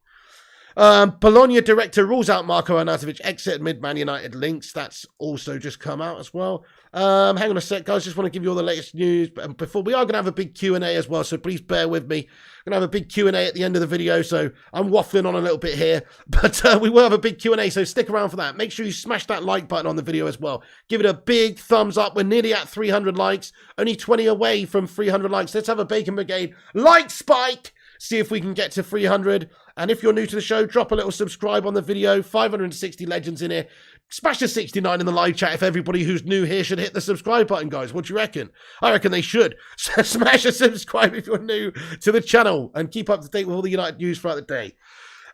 Bologna director rules out Marco Arnautovic exit amid Man United links. That's also just come out as well. Hang on a sec, guys. Just want to give you all the latest news. But before we are going to have a big Q&A as well, so please bear with me. We're going to have a big Q&A at the end of the video, so I'm waffling on a little bit here. But we will have a big Q&A, so stick around for that. Make sure you smash that like button on the video as well. Give it a big thumbs up. We're nearly at 300 likes. Only 20 away from 300 likes. Let's have a Bacon Brigade like spike. See if we can get to 300. And if you're new to the show, drop a little subscribe on the video. 560 legends in here. Smash the 69 in the live chat if everybody who's new here should hit the subscribe button, guys. What do you reckon? I reckon they should. So smash a subscribe if you're new to the channel and keep up to date with all the United news throughout the day.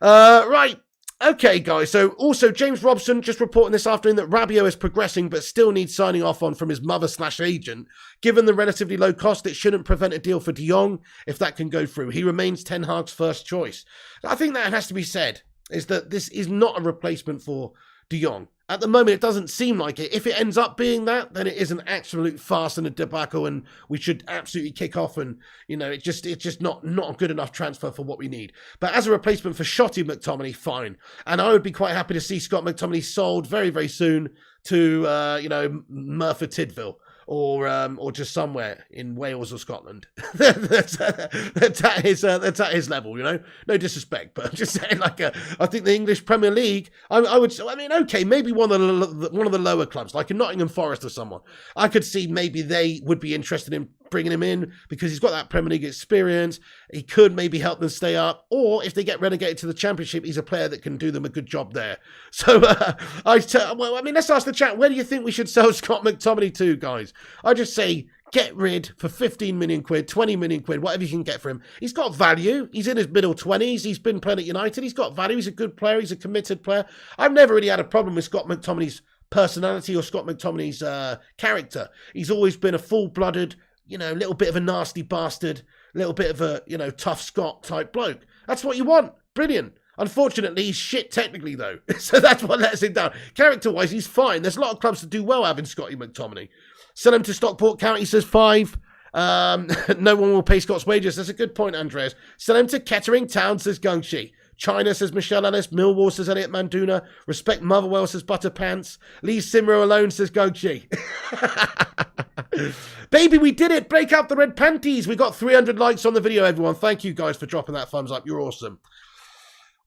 Right. Okay, guys, so also James Robson just reporting this afternoon that Rabiot is progressing but still needs signing off on from his mother/agent. Given the relatively low cost, it shouldn't prevent a deal for De Jong if that can go through. He remains Ten Hag's first choice. I think that has to be said, is that this is not a replacement for De Jong. At the moment, it doesn't seem like it. If it ends up being that, then it is an absolute farce and a debacle, and we should absolutely kick off. And, you know, it's just not a good enough transfer for what we need. But as a replacement for Shotty McTominay, fine. And I would be quite happy to see Scott McTominay sold very, very soon to, you know, Merthyr Tydfil. Or just somewhere in Wales or Scotland. that's at his level, you know. No disrespect, but I'm just saying, like, I think the English Premier League, I mean, okay, maybe one of the lower clubs, like in Nottingham Forest or someone. I could see maybe they would be interested in bringing him in because he's got that Premier League experience. He could maybe help them stay up, or if they get relegated to the Championship, he's a player that can do them a good job there. So, well, I mean, let's ask the chat, where do you think we should sell Scott McTominay to, guys? I just say get rid for 15 million quid, 20 million quid, whatever you can get for him. He's got value. He's in his middle 20s. He's been playing at United. He's got value. He's a good player. He's a committed player. I've never really had a problem with Scott McTominay's personality or Scott McTominay's character. He's always been a full-blooded, you know, little bit of a nasty bastard, little bit of a, you know, tough Scot type bloke. That's what you want. Brilliant. Unfortunately, he's shit technically, though. So that's what lets him down. Character-wise, he's fine. There's a lot of clubs that do well having Scotty McTominay. Sell him to Stockport County, says 5. No one will pay Scott's wages. That's a good point, Andreas. Sell him to Kettering Town, says Gungshi. China, says Michelle Ellis. Millwall, says Elliot Manduna. Respect Motherwell, says Butterpants. Leave Simro alone, says Gungshi. Baby, we did it. Break out the red panties. We got 300 likes on the video, everyone. Thank you, guys, for dropping that thumbs up. You're awesome.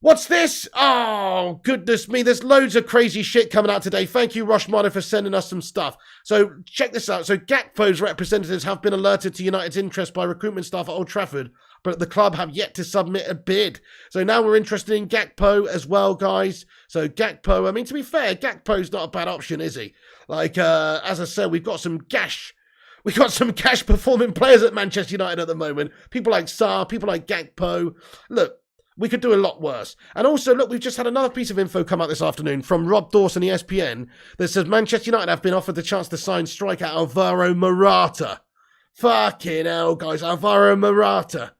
What's this? Oh, goodness me. There's loads of crazy shit coming out today. Thank you, Roshmana, for sending us some stuff. So check this out. So Gakpo's representatives have been alerted to United's interest by recruitment staff at Old Trafford, but the club have yet to submit a bid. So now we're interested in Gakpo as well, guys. So Gakpo, I mean, to be fair, Gakpo's not a bad option, is he? Like, as I said, we've got some cash performing players at Manchester United at the moment. People like Sarr, people like Gakpo. Look, we could do a lot worse. And also, look, we've just had another piece of info come out this afternoon from Rob Dawson, ESPN, that says Manchester United have been offered the chance to sign striker Alvaro Morata. Fucking hell, guys. Alvaro Morata.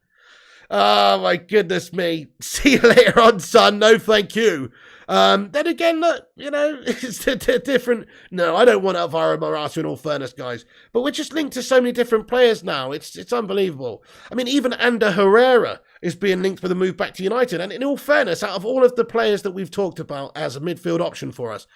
Oh, my goodness me. See you later on, son. No, thank you. Then again, look, you know, it's different. No, I don't want Alvaro Morata, in all fairness, guys. But we're just linked to so many different players now. It's unbelievable. I mean, even Ander Herrera is being linked with a move back to United. And in all fairness, out of all of the players that we've talked about as a midfield option for us,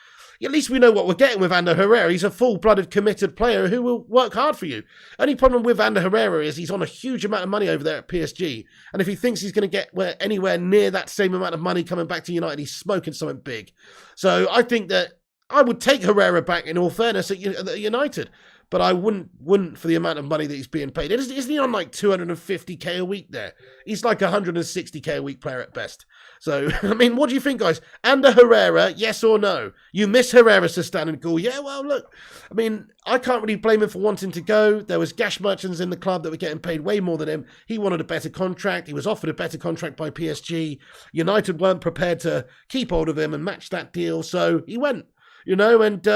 at least we know what we're getting with Ander Herrera. He's a full-blooded, committed player who will work hard for you. Only problem with Ander Herrera is he's on a huge amount of money over there at PSG. And if he thinks he's going to get anywhere near that same amount of money coming back to United, he's smoking something big. So I think that I would take Herrera back, in all fairness, at United. But I wouldn't for the amount of money that he's being paid. Isn't he on like 250k a week there? He's like 160k a week player at best. So, I mean, what do you think, guys? Ander Herrera, yes or no? You miss Herrera to stand and go, yeah, well, look. I mean, I can't really blame him for wanting to go. There was gash merchants in the club that were getting paid way more than him. He wanted a better contract. He was offered a better contract by PSG. United weren't prepared to keep hold of him and match that deal, so he went. You know, and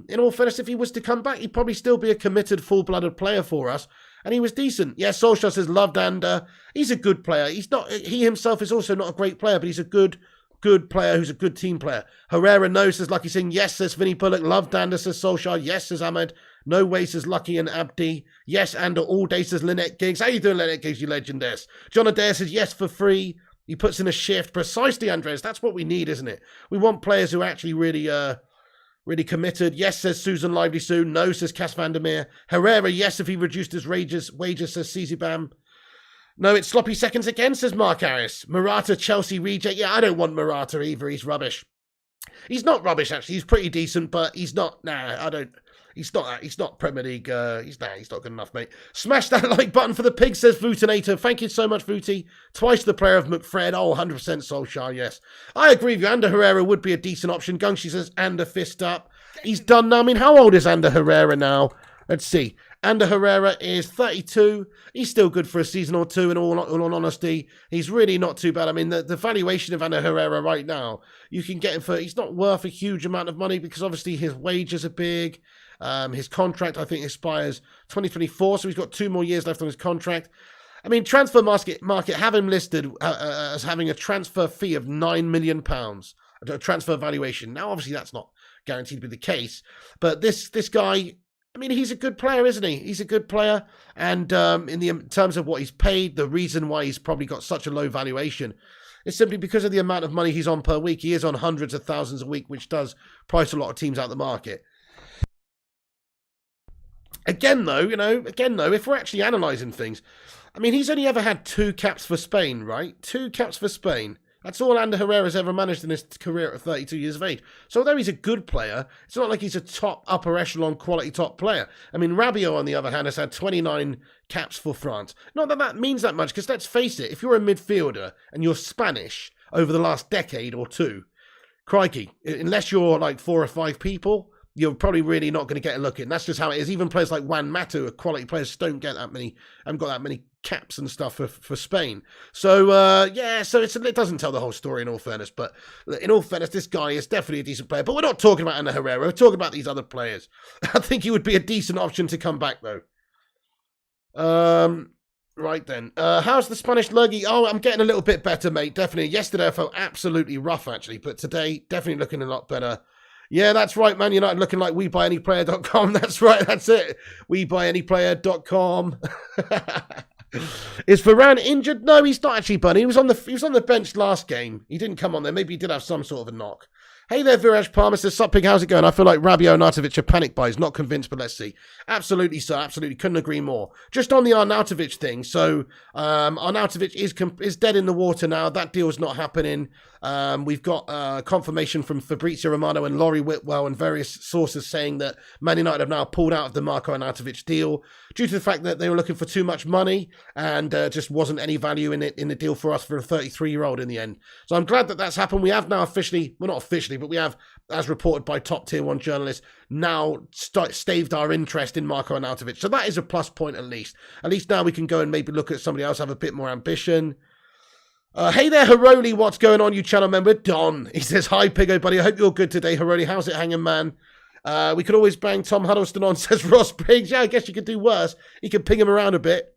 in all fairness, if he was to come back, he'd probably still be a committed, full-blooded player for us. And he was decent. Yeah, Solskjaer says, loved Ander. He's a good player. He himself is also not a great player, but he's a good player who's a good team player. Herrera, no, says Lucky Singh. Yes, says Vinny Bullock. Loved Ander, says Solskjaer. Yes, says Ahmed. No way, says Lucky and Abdi. Yes, Ander all day, says Lynette Giggs. How you doing, Lynette Giggs, you legendess? John Adair says, yes, for free. He puts in a shift. Precisely, Andres. That's what we need, isn't it? We want players who are actually really committed. Yes, says Susan Lively Sue. No, says Cass Vandermeer. Herrera, yes, if he reduced his wages, says CZ Bam. No, it's sloppy seconds again, says Mark Harris. Morata, Chelsea reject. Yeah, I don't want Morata either. He's rubbish. He's not rubbish, actually. He's pretty decent, but he's not. Nah, I don't. He's not Premier League. He's not good enough, mate. Smash that like button for the pig, says Vutinator. Thank you so much, Vuti. Twice the player of McFred. Oh, 100% Solskjaer, yes. I agree with you. Ander Herrera would be a decent option. Gungshi says Ander fist up. He's done now. I mean, how old is Ander Herrera now? Let's see. Ander Herrera is 32. He's still good for a season or two, in all honesty. He's really not too bad. I mean, the valuation of Ander Herrera right now, you can get him for, he's not worth a huge amount of money because obviously his wages are big. His contract, I think, expires 2024, so he's got 2 more years left on his contract. I mean, transfer market have him listed as having a transfer fee of £9 million, a transfer valuation. Now, obviously, that's not guaranteed to be the case, but this guy, I mean, he's a good player, isn't he? He's a good player, and in terms of what he's paid, the reason why he's probably got such a low valuation is simply because of the amount of money he's on per week. He is on hundreds of thousands a week, which does price a lot of teams out of the market. Again, though, if we're actually analysing things, I mean, he's only ever had 2 caps for Spain, right? 2 caps for Spain. That's all Ander Herrera's ever managed in his career at 32 years of age. So although he's a good player, it's not like he's a top, upper echelon quality top player. I mean, Rabiot, on the other hand, has had 29 caps for France. Not that that means that much, because let's face it, if you're a midfielder and you're Spanish over the last decade or two, crikey, unless you're like 4 or 5 people, you're probably really not going to get a look in. That's just how it is. Even players like Juan Mata, quality players, don't get that many, haven't got that many caps and stuff for Spain. So, yeah, so it doesn't tell the whole story in all fairness. But in all fairness, this guy is definitely a decent player. But we're not talking about Ander Herrera. We're talking about these other players. I think he would be a decent option to come back, though. Right then. How's the Spanish lurgy? Oh, I'm getting a little bit better, mate. Definitely. Yesterday I felt absolutely rough, actually. But today, definitely looking a lot better. Yeah, that's right, Man United looking like WeBuyAnyPlayer.com. That's right, that's it. WeBuyAnyPlayer.com. Is Varane injured? No, he's not actually, Bunny. He was on the bench last game. He didn't come on there. Maybe he did have some sort of a knock. Hey there, Viraj Palmer says, Sup Pig, how's it going? I feel like Rabiot and Arnautovic are panic buys. Not convinced, but let's see. Absolutely, sir. Absolutely. Couldn't agree more. Just on the Arnautovic thing. So, Arnautovic is dead in the water now. That deal is not happening. We've got confirmation from Fabrizio Romano and Laurie Whitwell and various sources saying that Man United have now pulled out of the Marco Arnautovic deal due to the fact that they were looking for too much money and just wasn't any value in the deal for us for a 33-year-old in the end. So I'm glad that that's happened. We have now officially, well, not officially, but we have, as reported by top tier 1 journalists, now staved our interest in Marco Arnautovic. So that is a plus point at least. At least now we can go and maybe look at somebody else, have a bit more ambition. Hey there, Hiroli, what's going on, you channel member? Don, he says, hi, Piggo, buddy. I hope you're good today, Hiroli. How's it hanging, man? We could always bang Tom Huddleston on, says Ross Briggs. Yeah, I guess you could do worse. He could ping him around a bit.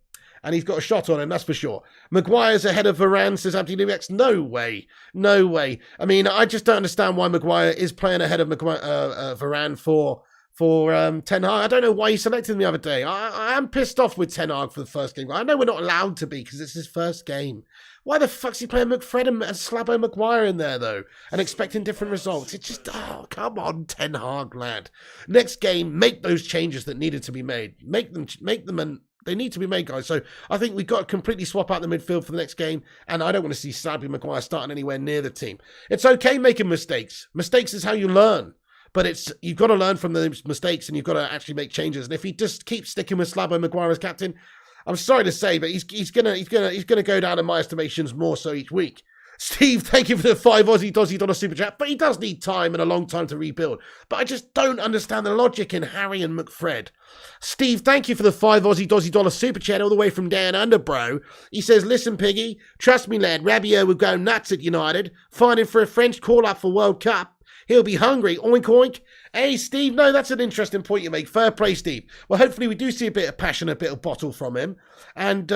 And he's got a shot on him, that's for sure. Maguire's ahead of Varane, says Abdi Lubex. No way. No way. I mean, I just don't understand why Maguire is playing ahead of Varane for for Ten Hag. I don't know why he selected him the other day. I am pissed off with Ten Hag for the first game. I know we're not allowed to be because it's his first game. Why the fuck's he playing McFred and Slabo Maguire in there, though, and expecting different results? It's just, oh, come on, Ten Hag, lad. Next game, make those changes that needed to be made. Make them, and they need to be made, guys. So I think we've got to completely swap out the midfield for the next game, and I don't want to see Slabo Maguire starting anywhere near the team. It's okay making mistakes. Mistakes is how you learn. But you've got to learn from those mistakes, and you've got to actually make changes. And if he just keeps sticking with Slabo Maguire as captain, I'm sorry to say, but he's gonna go down in my estimations more so each week. Steve, thank you for the $5 Aussie super chat, but he does need time and a long time to rebuild. But I just don't understand the logic in Harry and McFred. Steve, thank you for the $5 Aussie super chat all the way from down under, bro. He says, listen, Piggy, trust me, lad, Rabiot will go nuts at United, fighting for a French call-up for World Cup. He'll be hungry. Oink, oink. Hey, Steve, no, that's an interesting point you make. Fair play, Steve. Well, hopefully we do see a bit of passion, a bit of bottle from him. And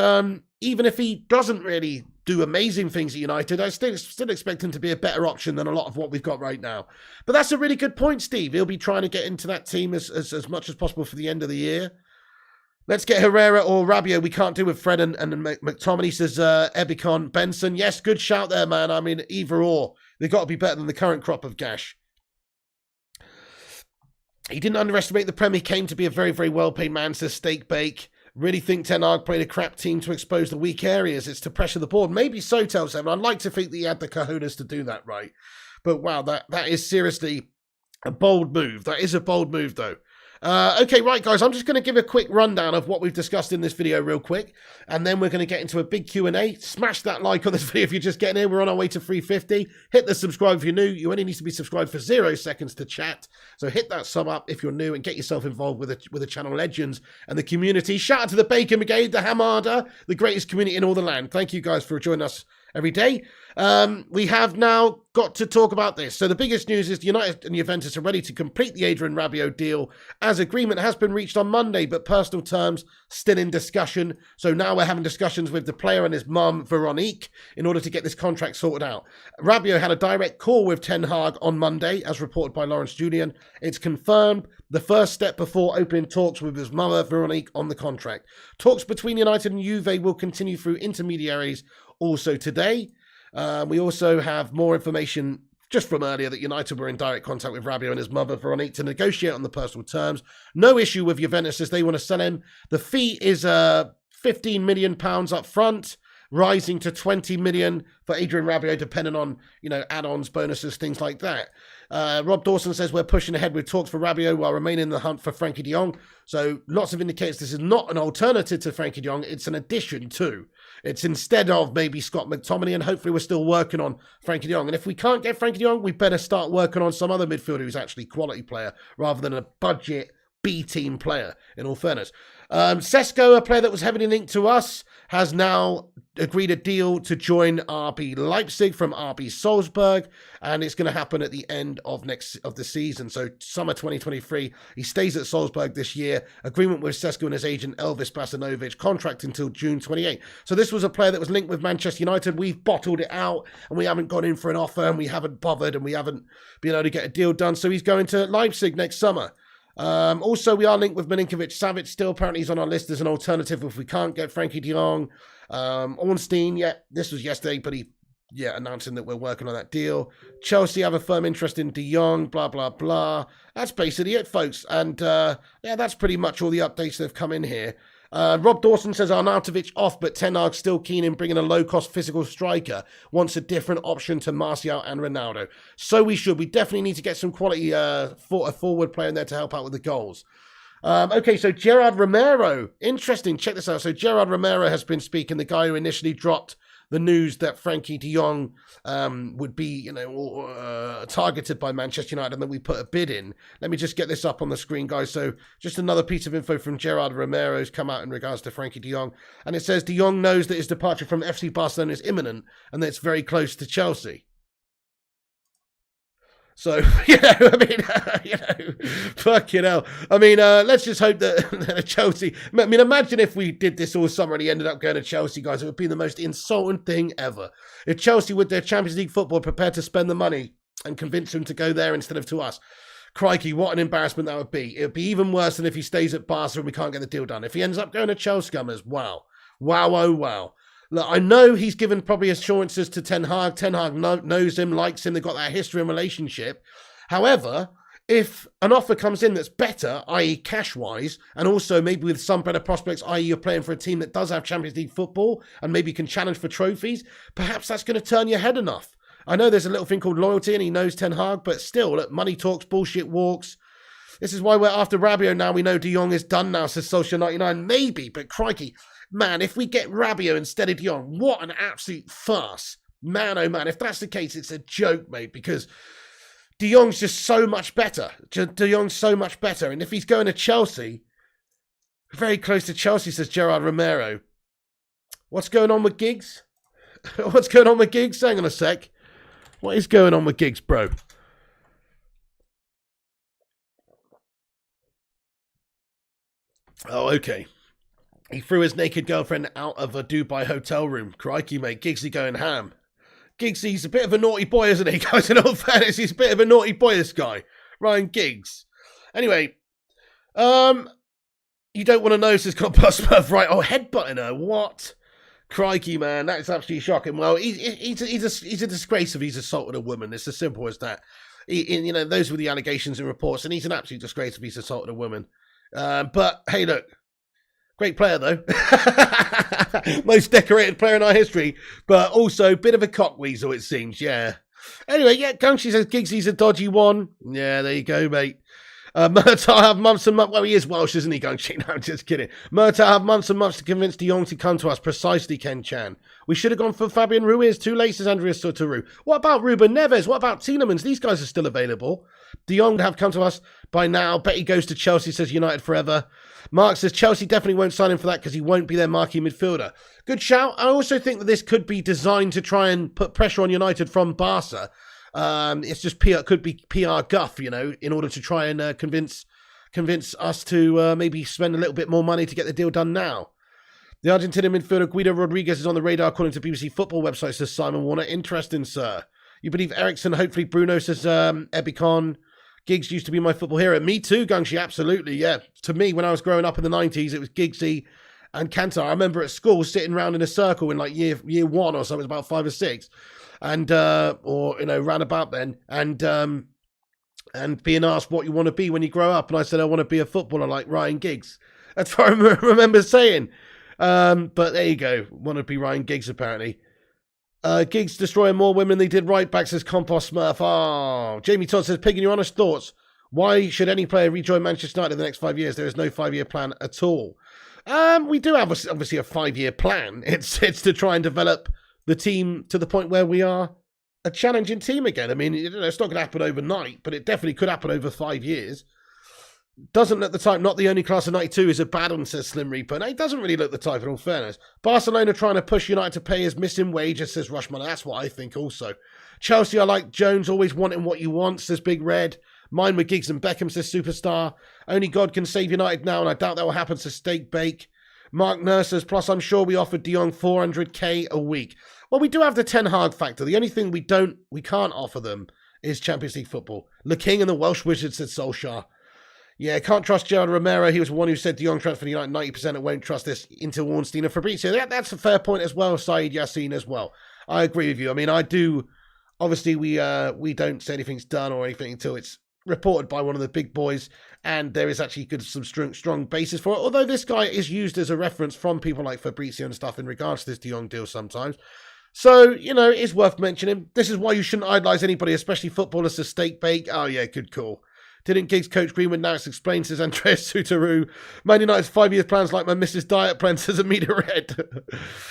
even if he doesn't really do amazing things at United, I still expect him to be a better option than a lot of what we've got right now. But that's a really good point, Steve. He'll be trying to get into that team as much as possible for the end of the year. Let's get Herrera or Rabiot. We can't do with Fred and McTominay, says Ebicon Benson. Yes, good shout there, man. I mean, either or. They've got to be better than the current crop of Gash. He didn't underestimate the Prem. He came to be a very, very well-paid man, says Steak Bake. Really think Ten Hag played a crap team to expose the weak areas. It's to pressure the board. Maybe so, tells him. I'd like to think that he had the cojones to do that, right? But wow, that is seriously a bold move. That is a bold move, though. Okay, right, guys, I'm just going to give a quick rundown of what we've discussed in this video real quick, and then we're going to get into a big Q&A. Smash that like on this video if you're just getting here. We're on our way to 350. Hit the subscribe if you're new. You only need to be subscribed for 0 seconds to chat, so hit that sub up if you're new and get yourself involved with the channel legends and the community. Shout out to the Bacon Brigade, the Hamada, the greatest community in all the land. Thank you guys for joining us every day. We have now got to talk about this. So the biggest news is United and Juventus are ready to complete the Adrian Rabiot deal, as agreement has been reached on Monday, but personal terms still in discussion. So now we're having discussions with the player and his mum, Veronique, in order to get this contract sorted out. Rabiot had a direct call with Ten Hag on Monday, as reported by Lawrence Julian. It's confirmed the first step before opening talks with his mother, Veronique, on the contract. Talks between United and Juve will continue through intermediaries also today. We also have more information just from earlier that United were in direct contact with Rabiot and his mother, Veronique, to negotiate on the personal terms. No issue with Juventus as they want to sell him. The fee is £15 million up front, rising to 20 million for Adrian Rabiot, depending on, add-ons, bonuses, things like that. Rob Dawson says we're pushing ahead with talks for Rabiot while remaining in the hunt for Frankie de Jong. So lots of indicators this is not an alternative to Frankie de Jong. It's an addition to. It's instead of maybe Scott McTominay, and hopefully we're still working on Frankie de Jong. And if we can't get Frankie de Jong, we better start working on some other midfielder who's actually a quality player rather than a budget B-team player, in all fairness. Sesko, a player that was heavily linked to us, has now agreed a deal to join RB Leipzig from RB Salzburg, and it's going to happen at the end of the season. So summer 2023, he stays at Salzburg this year. Agreement with Cesco and his agent Elvis Basanovic, contract until June 28. So this was a player that was linked with Manchester United. We've bottled it out, and we haven't gone in for an offer, and we haven't bothered, and we haven't been able to get a deal done. So he's going to Leipzig next summer. Also, we are linked with Milinkovic-Savic still. Apparently, he's on our list as an alternative if we can't get Frankie de Jong. Ornstein, this was yesterday, but announcing that we're working on that deal. Chelsea have a firm interest in de Jong, blah, blah, blah. That's basically it, folks. And, that's pretty much all the updates that have come in here. Rob Dawson says Arnautovic off, but Ten Hag's still keen in bringing a low-cost physical striker. Wants a different option to Martial and Ronaldo. So we should. We definitely need to get some quality a forward player in there to help out with the goals. Okay, so Gerard Romero. Interesting. Check this out. So Gerard Romero has been speaking, the guy who initially dropped the news that Frankie de Jong would be, targeted by Manchester United and that we put a bid in. Let me just get this up on the screen, guys. So just another piece of info from Gerard Romero's come out in regards to Frankie de Jong. And it says de Jong knows that his departure from FC Barcelona is imminent and that it's very close to Chelsea. So, fucking hell. I mean, let's just hope that Chelsea... I mean, imagine if we did this all summer and he ended up going to Chelsea, guys. It would be the most insulting thing ever. If Chelsea, with their Champions League football, prepared to spend the money and convince him to go there instead of to us. Crikey, what an embarrassment that would be. It would be even worse than if he stays at Barca and we can't get the deal done. If he ends up going to Chelsea, Gummers, wow. Wow, oh wow. Look, I know he's given probably assurances to Ten Hag. Ten Hag knows him, likes him. They've got that history and relationship. However, if an offer comes in that's better, i.e. cash-wise, and also maybe with some better prospects, i.e. you're playing for a team that does have Champions League football and maybe can challenge for trophies, perhaps that's going to turn your head enough. I know there's a little thing called loyalty and he knows Ten Hag, but still, look, money talks, bullshit walks. This is why we're after Rabiot now. We know De Jong is done now, says Social99. Maybe, but crikey. Man, if we get Rabiot instead of De Jong, what an absolute farce. Man, oh man, if that's the case, it's a joke, mate, because De Jong's just so much better. De Jong's so much better. And if he's going to Chelsea, very close to Chelsea, says Gerard Romero. What's going on with Giggs? What's going on with Giggs? Hang on a sec. What is going on with Giggs, bro? Oh, okay. He threw his naked girlfriend out of a Dubai hotel room. Crikey, mate. Giggsy going ham. Giggsy's a bit of a naughty boy, isn't he, guys? In all fairness, he's a bit of a naughty boy, this guy. Ryan Giggs. Anyway, you don't want to know, says got plus Smurf, right? Oh, headbutting her. What? Crikey, man. That's absolutely shocking. Well, he's a disgrace if he's assaulted a woman. It's as simple as that. You know, those were the allegations and reports, and he's an absolute disgrace if he's assaulted a woman. But, hey, look. Great player, though. Most decorated player in our history. But also, bit of a cockweasel, it seems. Yeah. Anyway, yeah, Gunshi says Giggsy's a dodgy one. Yeah, there you go, mate. Murtaugh have months and months. Well, he is Welsh, isn't he, Gunshi? No, I'm just kidding. Murtaugh have months and months to convince De Jong to come to us. Precisely, Ken Chan. We should have gone for Fabian Ruiz. Too late, says Andrea Sotoru. What about Ruben Neves? What about Tielemans? These guys are still available. De Jong have come to us by now. Bet he goes to Chelsea, says United forever. Mark says Chelsea definitely won't sign him for that because he won't be their marquee midfielder. Good shout. I also think that this could be designed to try and put pressure on United from Barca. It's just PR, could be PR guff, you know, in order to try and convince us to maybe spend a little bit more money to get the deal done now. The Argentinian midfielder Guido Rodriguez is on the radar according to BBC Football website, says Simon Warner. Interesting, sir. You believe Ericsson, hopefully Bruno, says Ebicon. Giggs used to be my football hero. Me too, Gungshi, absolutely, yeah. To me, when I was growing up in the 90s, it was Giggsy and Kantar. I remember at school sitting around in a circle in like year one or something, about 5 or 6, and or you know, round about then, and being asked what you want to be when you grow up, and I said I want to be a footballer like Ryan Giggs. That's what I remember saying. But there you go, want to be Ryan Giggs apparently. Giggs destroying more women than they did right back, says Compost Smurf. Oh, Jamie Todd says, Pig, in your honest thoughts, why should any player rejoin Manchester United in the next 5 years? There is no 5-year plan at all. We do have obviously a 5-year plan. It's to try and develop the team to the point where we are a challenging team again. I mean, you know, it's not going to happen overnight, but it definitely could happen over 5 years. Doesn't look the type. Not the only class of 92 is a bad one, says Slim Reaper. No, he doesn't really look the type, in all fairness. Barcelona trying to push United to pay his missing wages, says Rushman. That's what I think also. Chelsea, I like Jones, always wanting what you want, says Big Red. Mine with Giggs and Beckham, says Superstar. Only God can save United now, and I doubt that will happen, says Steak Bake. Mark Nurse says, plus I'm sure we offered De Jong 400k a week. Well, we do have the Ten Hag factor. The only thing we can't offer them is Champions League football. Le King and the Welsh Wizards, said Solskjaer. Yeah, can't trust Gerard Romero. He was the one who said De Jong transfer to United 90% and won't trust this into Ornstein and Fabrizio. That's a fair point as well, Saeed Yassin as well. I agree with you. I mean, I do. Obviously, we don't say anything's done or anything until it's reported by one of the big boys, and there is actually some strong basis for it. Although this guy is used as a reference from people like Fabrizio and stuff in regards to this De Jong deal sometimes. So, you know, it's worth mentioning. This is why you shouldn't idolise anybody, especially footballers, to Steak Bake. Oh, yeah, good call. Didn't Giggs coach Greenwood? Now it's explained, says Andreas Suteru. Man United's 5 years plans like my Mrs. Diet plan, says Amita Red.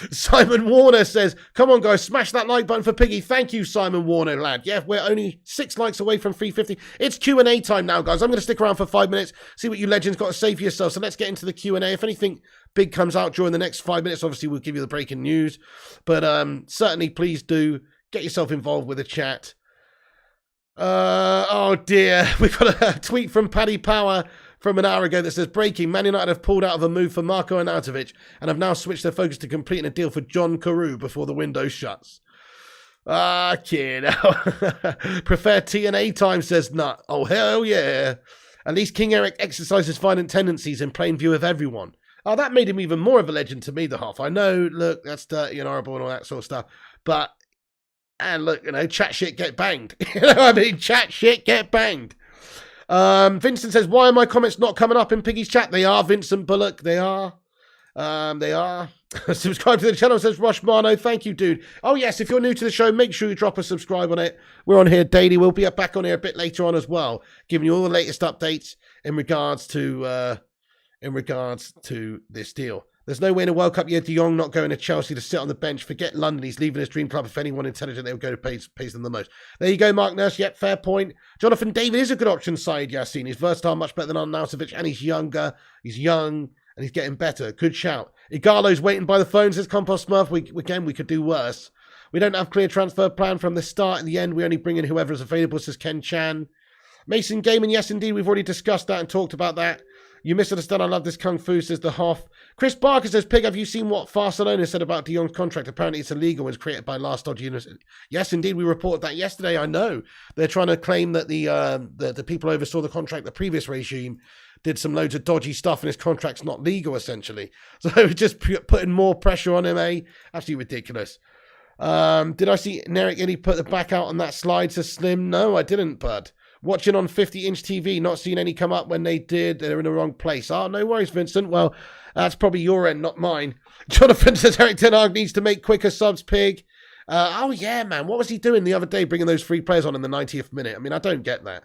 Simon Warner says, come on, guys, smash that like button for Piggy. Thank you, Simon Warner, lad. Yeah, we're only 6 likes away from 350. It's Q&A time now, guys. I'm going to stick around for 5 minutes, see what you legends got to say for yourself. So let's get into the Q&A. If anything big comes out during the next 5 minutes, obviously we'll give you the breaking news. But certainly, please do get yourself involved with the chat. Oh dear, we've got a tweet from Paddy Power from an hour ago that says, breaking, Man United have pulled out of a move for Marco Arnautovic and have now switched their focus to completing a deal for John Carew before the window shuts. Ah, kid. Prefer TNA time, says Nut. Oh, hell yeah. At least King Eric exercises violent tendencies in plain view of everyone. Oh, that made him even more of a legend to me, the Hoff. I know, look, that's dirty and horrible and all that sort of stuff. But, and look, you know, chat shit, get banged. You know what I mean? Chat shit, get banged. Vincent says, why are my comments not coming up in Piggy's chat? They are, Vincent Bullock. They are. They are. Subscribe to the channel, says Rush Mano. Thank you, dude. Oh, yes, if you're new to the show, make sure you drop a subscribe on it. We're on here daily. We'll be back on here a bit later on as well, giving you all the latest updates in regards to this deal. There's no way in a World Cup year De Jong not going to Chelsea to sit on the bench. Forget London. He's leaving his dream club. If anyone intelligent, they will go to pays them the most. There you go, Mark Nurse. Yep, fair point. Jonathan David is a good option side, Yassine. He's versatile, much better than Arnautovic, and he's younger. He's young, and he's getting better. Good shout. Igalo's waiting by the phone, says Compost Smurf. We could do worse. We don't have clear transfer plan from the start. In the end, we only bring in whoever is available, says Ken Chan. Mason Gaming, yes, indeed. We've already discussed that and talked about that. You misunderstand. I love this Kung Fu, says the Hoff. Chris Barker says, Pig, have you seen what Barcelona said about De Jong's contract? Apparently it's illegal and was created by last dodgy university. Yes, indeed. We reported that yesterday. I know. They're trying to claim that the people oversaw the contract, the previous regime, did some loads of dodgy stuff and his contract's not legal, essentially. So just putting more pressure on him, eh? Absolutely ridiculous. Did I see Neric Illy put the back out on that slide, says Slim? No, I didn't, bud. Watching on 50-inch TV, not seeing any come up when they did. They're in the wrong place. Oh, no worries, Vincent. Well, that's probably your end, not mine. Jonathan says Eric Ten Hag needs to make quicker subs, Pig. Oh, yeah, man. What was he doing the other day, bringing those three players on in the 90th minute? I mean, I don't get that.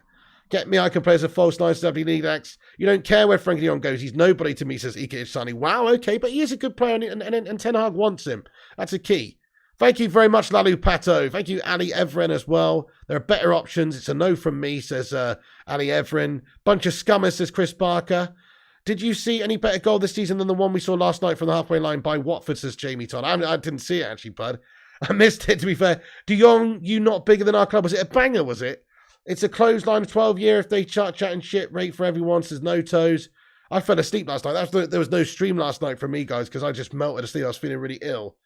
Get me, I can play as a false 9 W League X. You don't care where Frankie de Jong goes. He's nobody to me, says Ike Ishani. Wow, okay, but he is a good player, and Ten Hag wants him. That's a key. Thank you very much, Lalu Pato. Thank you, Ali Evren, as well. There are better options. It's a no from me, says Ali Evren. Bunch of scummers, says Chris Barker. Did you see any better goal this season than the one we saw last night from the halfway line by Watford, says Jamie Todd? I didn't see it, actually, bud. I missed it, to be fair. De Jong, you not bigger than our club. Was it a banger, was it? It's a clothesline 12-year. If they start chatting shit, rate for everyone, says No Toes. I fell asleep last night. There was no stream last night from me, guys, because I just melted asleep. I was feeling really ill.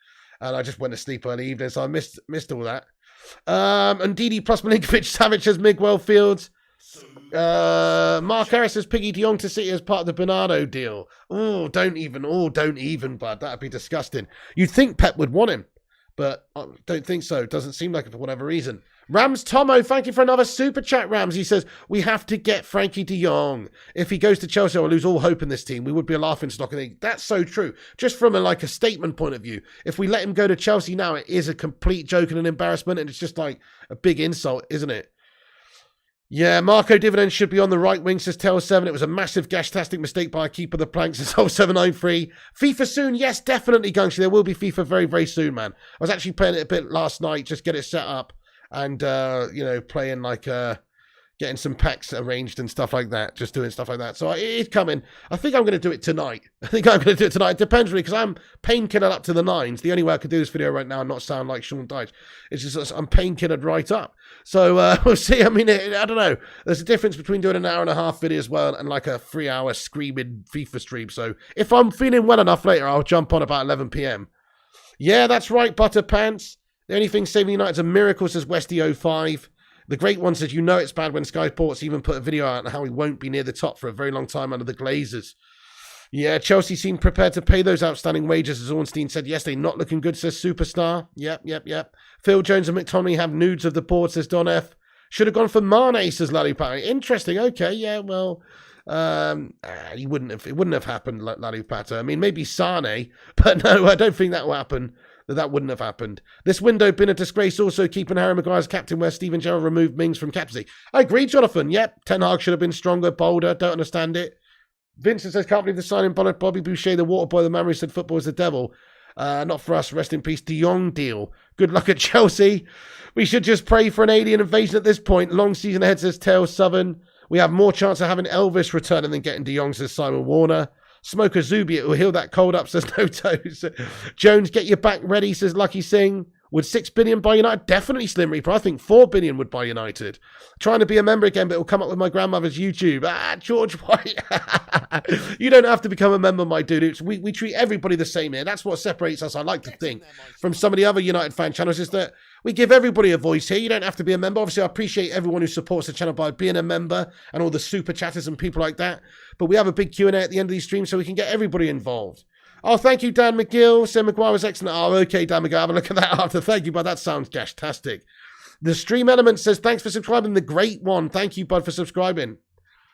And I just went to sleep early evening, so I missed all that. And DD plus Milinkovic-Savic says Miguel Fields. Mark Harris says Piggy de Jong to City as part of the Bernardo deal. Oh, don't even, bud. That'd be disgusting. You'd think Pep would want him, but I don't think so. Doesn't seem like it for whatever reason. Rams Tomo, thank you for another super chat, Rams. He says, we have to get Frankie de Jong. If he goes to Chelsea, I'll lose all hope in this team. We would be a laughingstock. That's so true. Just from a statement point of view, if we let him go to Chelsea now, it is a complete joke and an embarrassment, and it's just like a big insult, isn't it? Yeah, Marco Dividend should be on the right wing, says Tail7. It was a massive gash-tastic mistake by a keeper of the planks, says Whole 793. FIFA soon? Yes, definitely, Gungshi. There will be FIFA very, very soon, man. I was actually playing it a bit last night, just get it set up. And, playing getting some packs arranged and stuff like that. Just doing stuff like that. So it's coming. I think I'm going to do it tonight. It depends really, because I'm painkillered up to the nines. The only way I could do this video right now and not sound like Sean Dyche is just I'm painkillered right up. So we'll see. I mean, I don't know. There's a difference between doing an hour and a half video as well and like a 3-hour screaming FIFA stream. So if I'm feeling well enough later, I'll jump on about 11 p.m. Yeah, that's right, Butterpants. The only thing saving United's a miracle, says Westy05. The great one says, you know it's bad when Sky Sports even put a video out on how he won't be near the top for a very long time under the Glazers. Yeah, Chelsea seem prepared to pay those outstanding wages, as Ornstein said yesterday. Not looking good, says Superstar. Yep. Phil Jones and McTominay have nudes of the board, says Don F. Should have gone for Mane, says Lalupati. Interesting. Okay, yeah, well, it wouldn't have happened, Lalupati. I mean, maybe Sane, but no, I don't think that will happen. That wouldn't have happened. This window been a disgrace, also keeping Harry Maguire as captain where Steven Gerrard removed Mings from captaincy. I agree, Jonathan. Yep, Ten Hag should have been stronger, bolder. Don't understand it. Vincent says, can't believe the signing Bobby Boucher, the water boy, the man who said football is the devil. Not for us. Rest in peace. De Jong deal. Good luck at Chelsea. We should just pray for an alien invasion at this point. Long season ahead, says Tail Southern. We have more chance of having Elvis returning than getting De Jong, says Simon Warner. Smoker Zubi, it will heal that cold up, says No Toes. Jones, get your back ready, says Lucky Singh. Would 6 billion buy United? Definitely, Slim Reaper. I think 4 billion would buy United. Trying to be a member again, but it'll come up with my grandmother's YouTube. George White. You don't have to become a member, my dude. We treat everybody the same here. That's what separates us, I like to think, from some of the other United fan channels, is that We give everybody a voice here. You don't have to be a member. Obviously, I appreciate everyone who supports the channel by being a member and all the super chatters and people like that. But we have a big Q&A at the end of these streams so we can get everybody involved. Oh, thank you, Dan McGill. Sam McGuire was excellent. Oh, okay, Dan McGill. Have a look at that after. Thank you, bud. That sounds fantastic. The Stream Element says, thanks for subscribing. The Great One. Thank you, bud, for subscribing.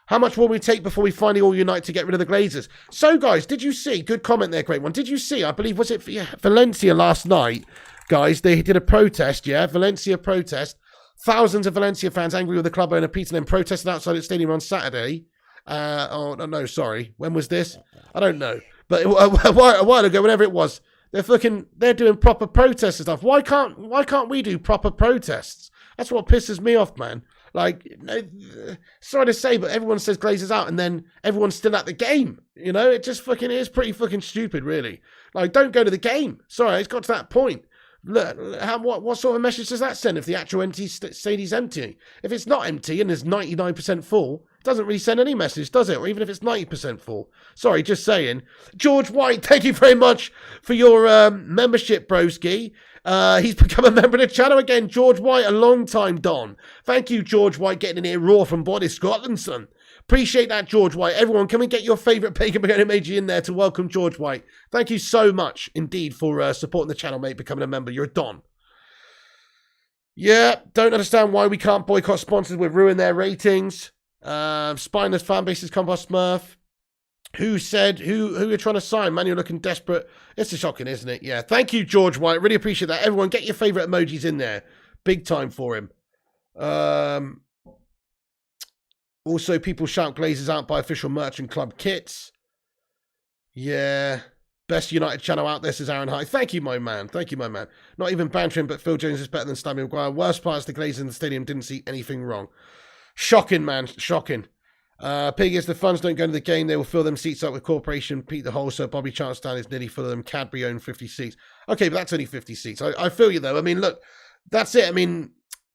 How much will we take before we finally all unite to get rid of the Glazers? So, guys, did you see? Good comment there, Great One. Did you see? I believe, was it Valencia last night? Guys, they did a protest, yeah? Valencia protest. Thousands of Valencia fans angry with the club owner Peter then protested outside its stadium on Saturday. Oh, no, sorry. When was this? I don't know. But a while ago, whenever it was, they're doing proper protests and stuff. Why can't we do proper protests? That's what pisses me off, man. Like, sorry to say, but everyone says Glazers out, and then everyone's still at the game. You know, it just fucking is pretty fucking stupid, really. Like, don't go to the game. Sorry, it's got to that point. Look, what sort of message does that send if the actual empty stadium's empty? If it's not empty and there's 99% full, it doesn't really send any message, does it? Or even if it's 90% full. Sorry, just saying. George White, thank you very much for your membership, broski. He's become a member of the channel again. George White, a long time Don. Thank you, George White, getting in here raw from Body Scotland, son. Appreciate that, George White. Everyone, come and get your favourite Pagan Emoji in there to welcome George White. Thank you so much, indeed, for supporting the channel, mate, becoming a member. You're a Don. Yeah, don't understand why we can't boycott sponsors. We'll ruin their ratings. Spineless fan bases, Compost Smurf. Who said, who you're trying to sign? Man, you're looking desperate. It's a shocking, isn't it? Yeah, thank you, George White. Really appreciate that. Everyone, get your favourite emojis in there. Big time for him. Also, people shout Glazers out by official merch and club kits. Yeah. Best United channel out there, says Aaron High. Thank you, my man. Thank you, my man. Not even bantering, but Phil Jones is better than Stabby Maguire. Worst part is the Glazers in the stadium didn't see anything wrong. Shocking, man. Shocking. Pig is the funds don't go to the game. They will fill them seats up with Corporation, Pete the Hole, so Bobby Charlestown is nearly full of them. Cadbury own 50 seats. Okay, but that's only 50 seats. I feel you, though. I mean, look, that's it. I mean,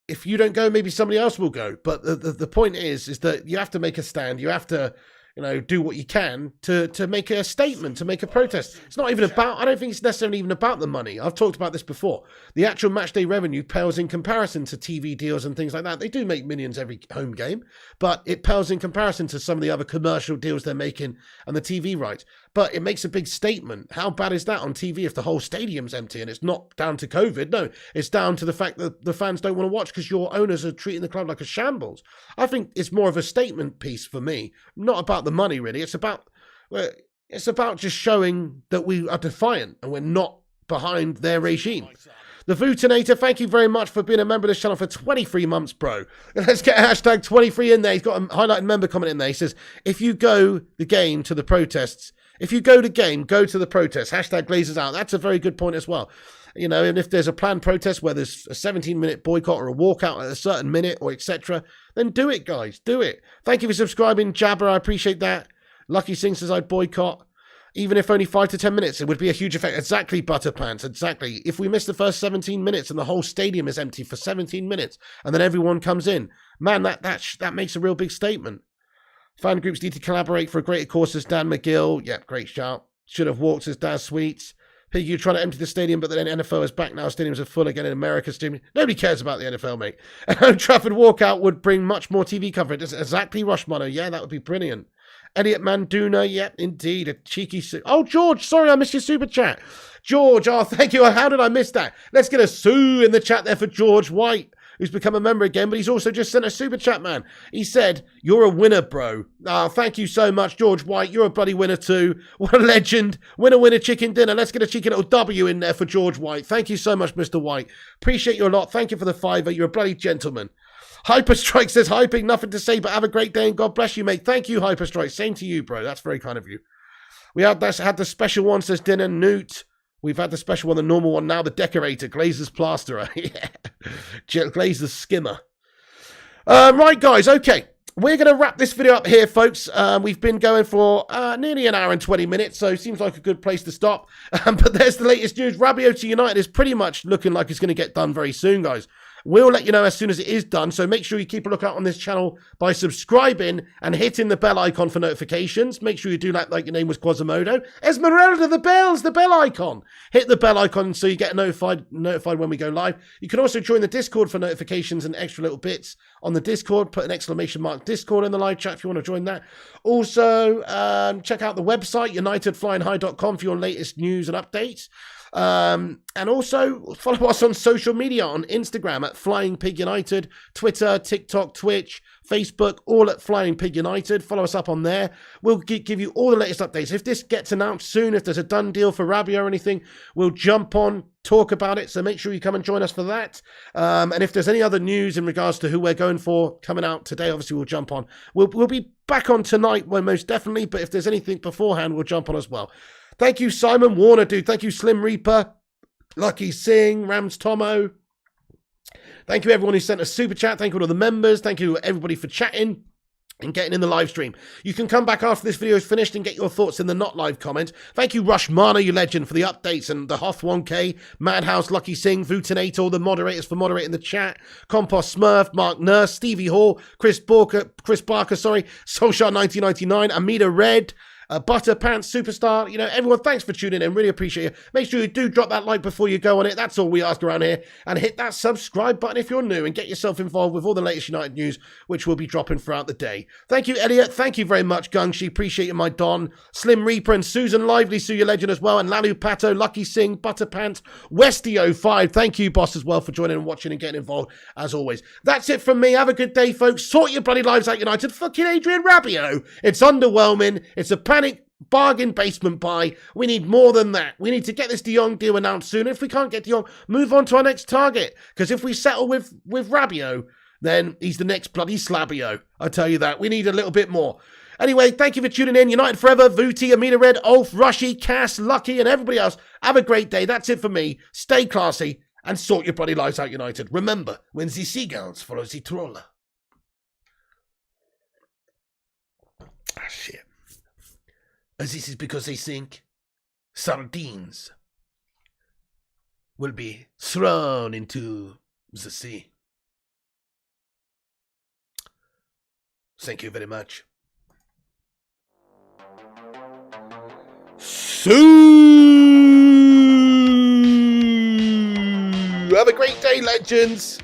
if you don't go, maybe somebody else will go. But the point is that you have to make a stand. You have to, you know, do what you can to make a statement, to make a protest. It's not even about, I don't think it's necessarily even about the money. I've talked about this before. The actual match day revenue pales in comparison to TV deals and things like that. They do make millions every home game, but it pales in comparison to some of the other commercial deals they're making and the TV rights. But it makes a big statement. How bad is that on TV if the whole stadium's empty? And it's not down to COVID. No, it's down to the fact that the fans don't want to watch because your owners are treating the club like a shambles. I think it's more of a statement piece for me. Not about the money, really. It's about just showing that we are defiant and we're not behind their regime. The Vutinator, thank you very much for being a member of this channel for 23 months, bro. Let's get hashtag 23 in there. He's got a highlighted member comment in there. He says, if you go the game to the protests, if you go to game, go to the protest. Hashtag Glazers out. That's a very good point as well. You know, and if there's a planned protest where there's a 17-minute boycott or a walkout at a certain minute or etc., then do it, guys. Do it. Thank you for subscribing, Jabber. I appreciate that. Lucky Singh says I'd boycott. Even if only 5 to 10 minutes, it would be a huge effect. Exactly, Butterpants. Exactly. If we miss the first 17 minutes and the whole stadium is empty for 17 minutes and then everyone comes in, man, that makes a real big statement. Fan groups need to collaborate for a greater cause, says Dan McGill. Yep, great shout. Should have walked, says Daz Sweets. Piggy, you're trying to empty the stadium, but then NFL is back now. Stadiums are full again in America. Nobody cares about the NFL, mate. An Old Trafford walkout would bring much more TV coverage. Exactly, Rushmono. Yeah, that would be brilliant. Elliot Manduna, yep, indeed. A cheeky... Oh, George, sorry, I missed your super chat. George, oh, thank you. How did I miss that? Let's get a sue in the chat there for George White, who's become a member again, but he's also just sent a super chat, man. He said, you're a winner, bro. Oh, thank you so much, George White. You're a bloody winner too. What a legend. Winner, chicken dinner. Let's get a cheeky little W in there for George White. Thank you so much, Mr. White. Appreciate you a lot. Thank you for the $5. You're a bloody gentleman. Hyperstrike says, hyping, nothing to say, but have a great day and God bless you, mate. Thank you, Hyperstrike. Same to you, bro. That's very kind of you. We had the special one, says Dinner Newt. We've had the special one, the normal one, now the decorator, Glazer's plasterer. Yeah. Glazer's skimmer. Right, guys, okay. We're going to wrap this video up here, folks. We've been going for nearly an hour and 20 minutes, so it seems like a good place to stop. But there's the latest news. Rabiot to United is pretty much looking like it's going to get done very soon, guys. We'll let you know as soon as it is done. So make sure you keep a lookout on this channel by subscribing and hitting the bell icon for notifications. Make sure you do that like your name was Quasimodo. Esmeralda, the bell icon. Hit the bell icon so you get notified when we go live. You can also join the Discord for notifications and extra little bits on the Discord. Put an exclamation mark Discord in the live chat if you want to join that. Also, check out the website, unitedflyinghigh.com, for your latest news and updates. And also follow us on social media on Instagram at Flying Pig United, Twitter, TikTok, Twitch, Facebook, all at Flying Pig United. Follow us up on there. We'll give you all the latest updates. If this gets announced soon, if there's a done deal for Rabiot or anything, we'll jump on, talk about it. So make sure you come and join us for that. And if there's any other news in regards to who we're going for coming out today, obviously we'll jump on. We'll be back on tonight, well, most definitely. But if there's anything beforehand, we'll jump on as well. Thank you, Simon Warner, dude. Thank you, Slim Reaper, Lucky Singh, Rams Tomo. Thank you, everyone who sent a super chat. Thank you to all the members. Thank you, everybody, for chatting and getting in the live stream. You can come back after this video is finished and get your thoughts in the not live comment. Thank you, Rush Mana, you legend, for the updates, and the Hoth 1K, Madhouse, Lucky Singh, Vutinator, all the moderators for moderating the chat, Compost Smurf, Mark Nurse, Stevie Hall, Chris Barker, Solskjaer 1999, Amida Red, Butter Pants Superstar, everyone, thanks for tuning in. Really appreciate it. Make sure you do drop that like before you go on it. That's all we ask around here. And hit that subscribe button if you're new and get yourself involved with all the latest United news, which will be dropping throughout the day. Thank you, Elliot. Thank you very much, Gungshi. Appreciate you, my Don. Slim Reaper and Susan Lively, Sue, your legend as well. And Lalu Pato, Lucky Singh, Butter Pants, Westy05. Thank you, boss, as well, for joining and watching and getting involved, as always. That's it from me. Have a good day, folks. Sort your bloody lives out, United. Fucking Adrian Rabiot. It's underwhelming. It's a panic bargain basement buy. We need more than that. We need to get this De Jong deal announced soon. If we can't get De Jong, move on to our next target. Because if we settle with Rabiot, then he's the next bloody Slabio. I tell you that. We need a little bit more. Anyway, thank you for tuning in. United Forever, Vuti, Amina Red, Ulf, Rushy, Cass, Lucky, and everybody else. Have a great day. That's it for me. Stay classy and sort your bloody lives out, United. Remember, when the seagulls follow the troller. Ah, shit. As this is because they think sardines will be thrown into the sea. Thank you very much. Have a great day, legends.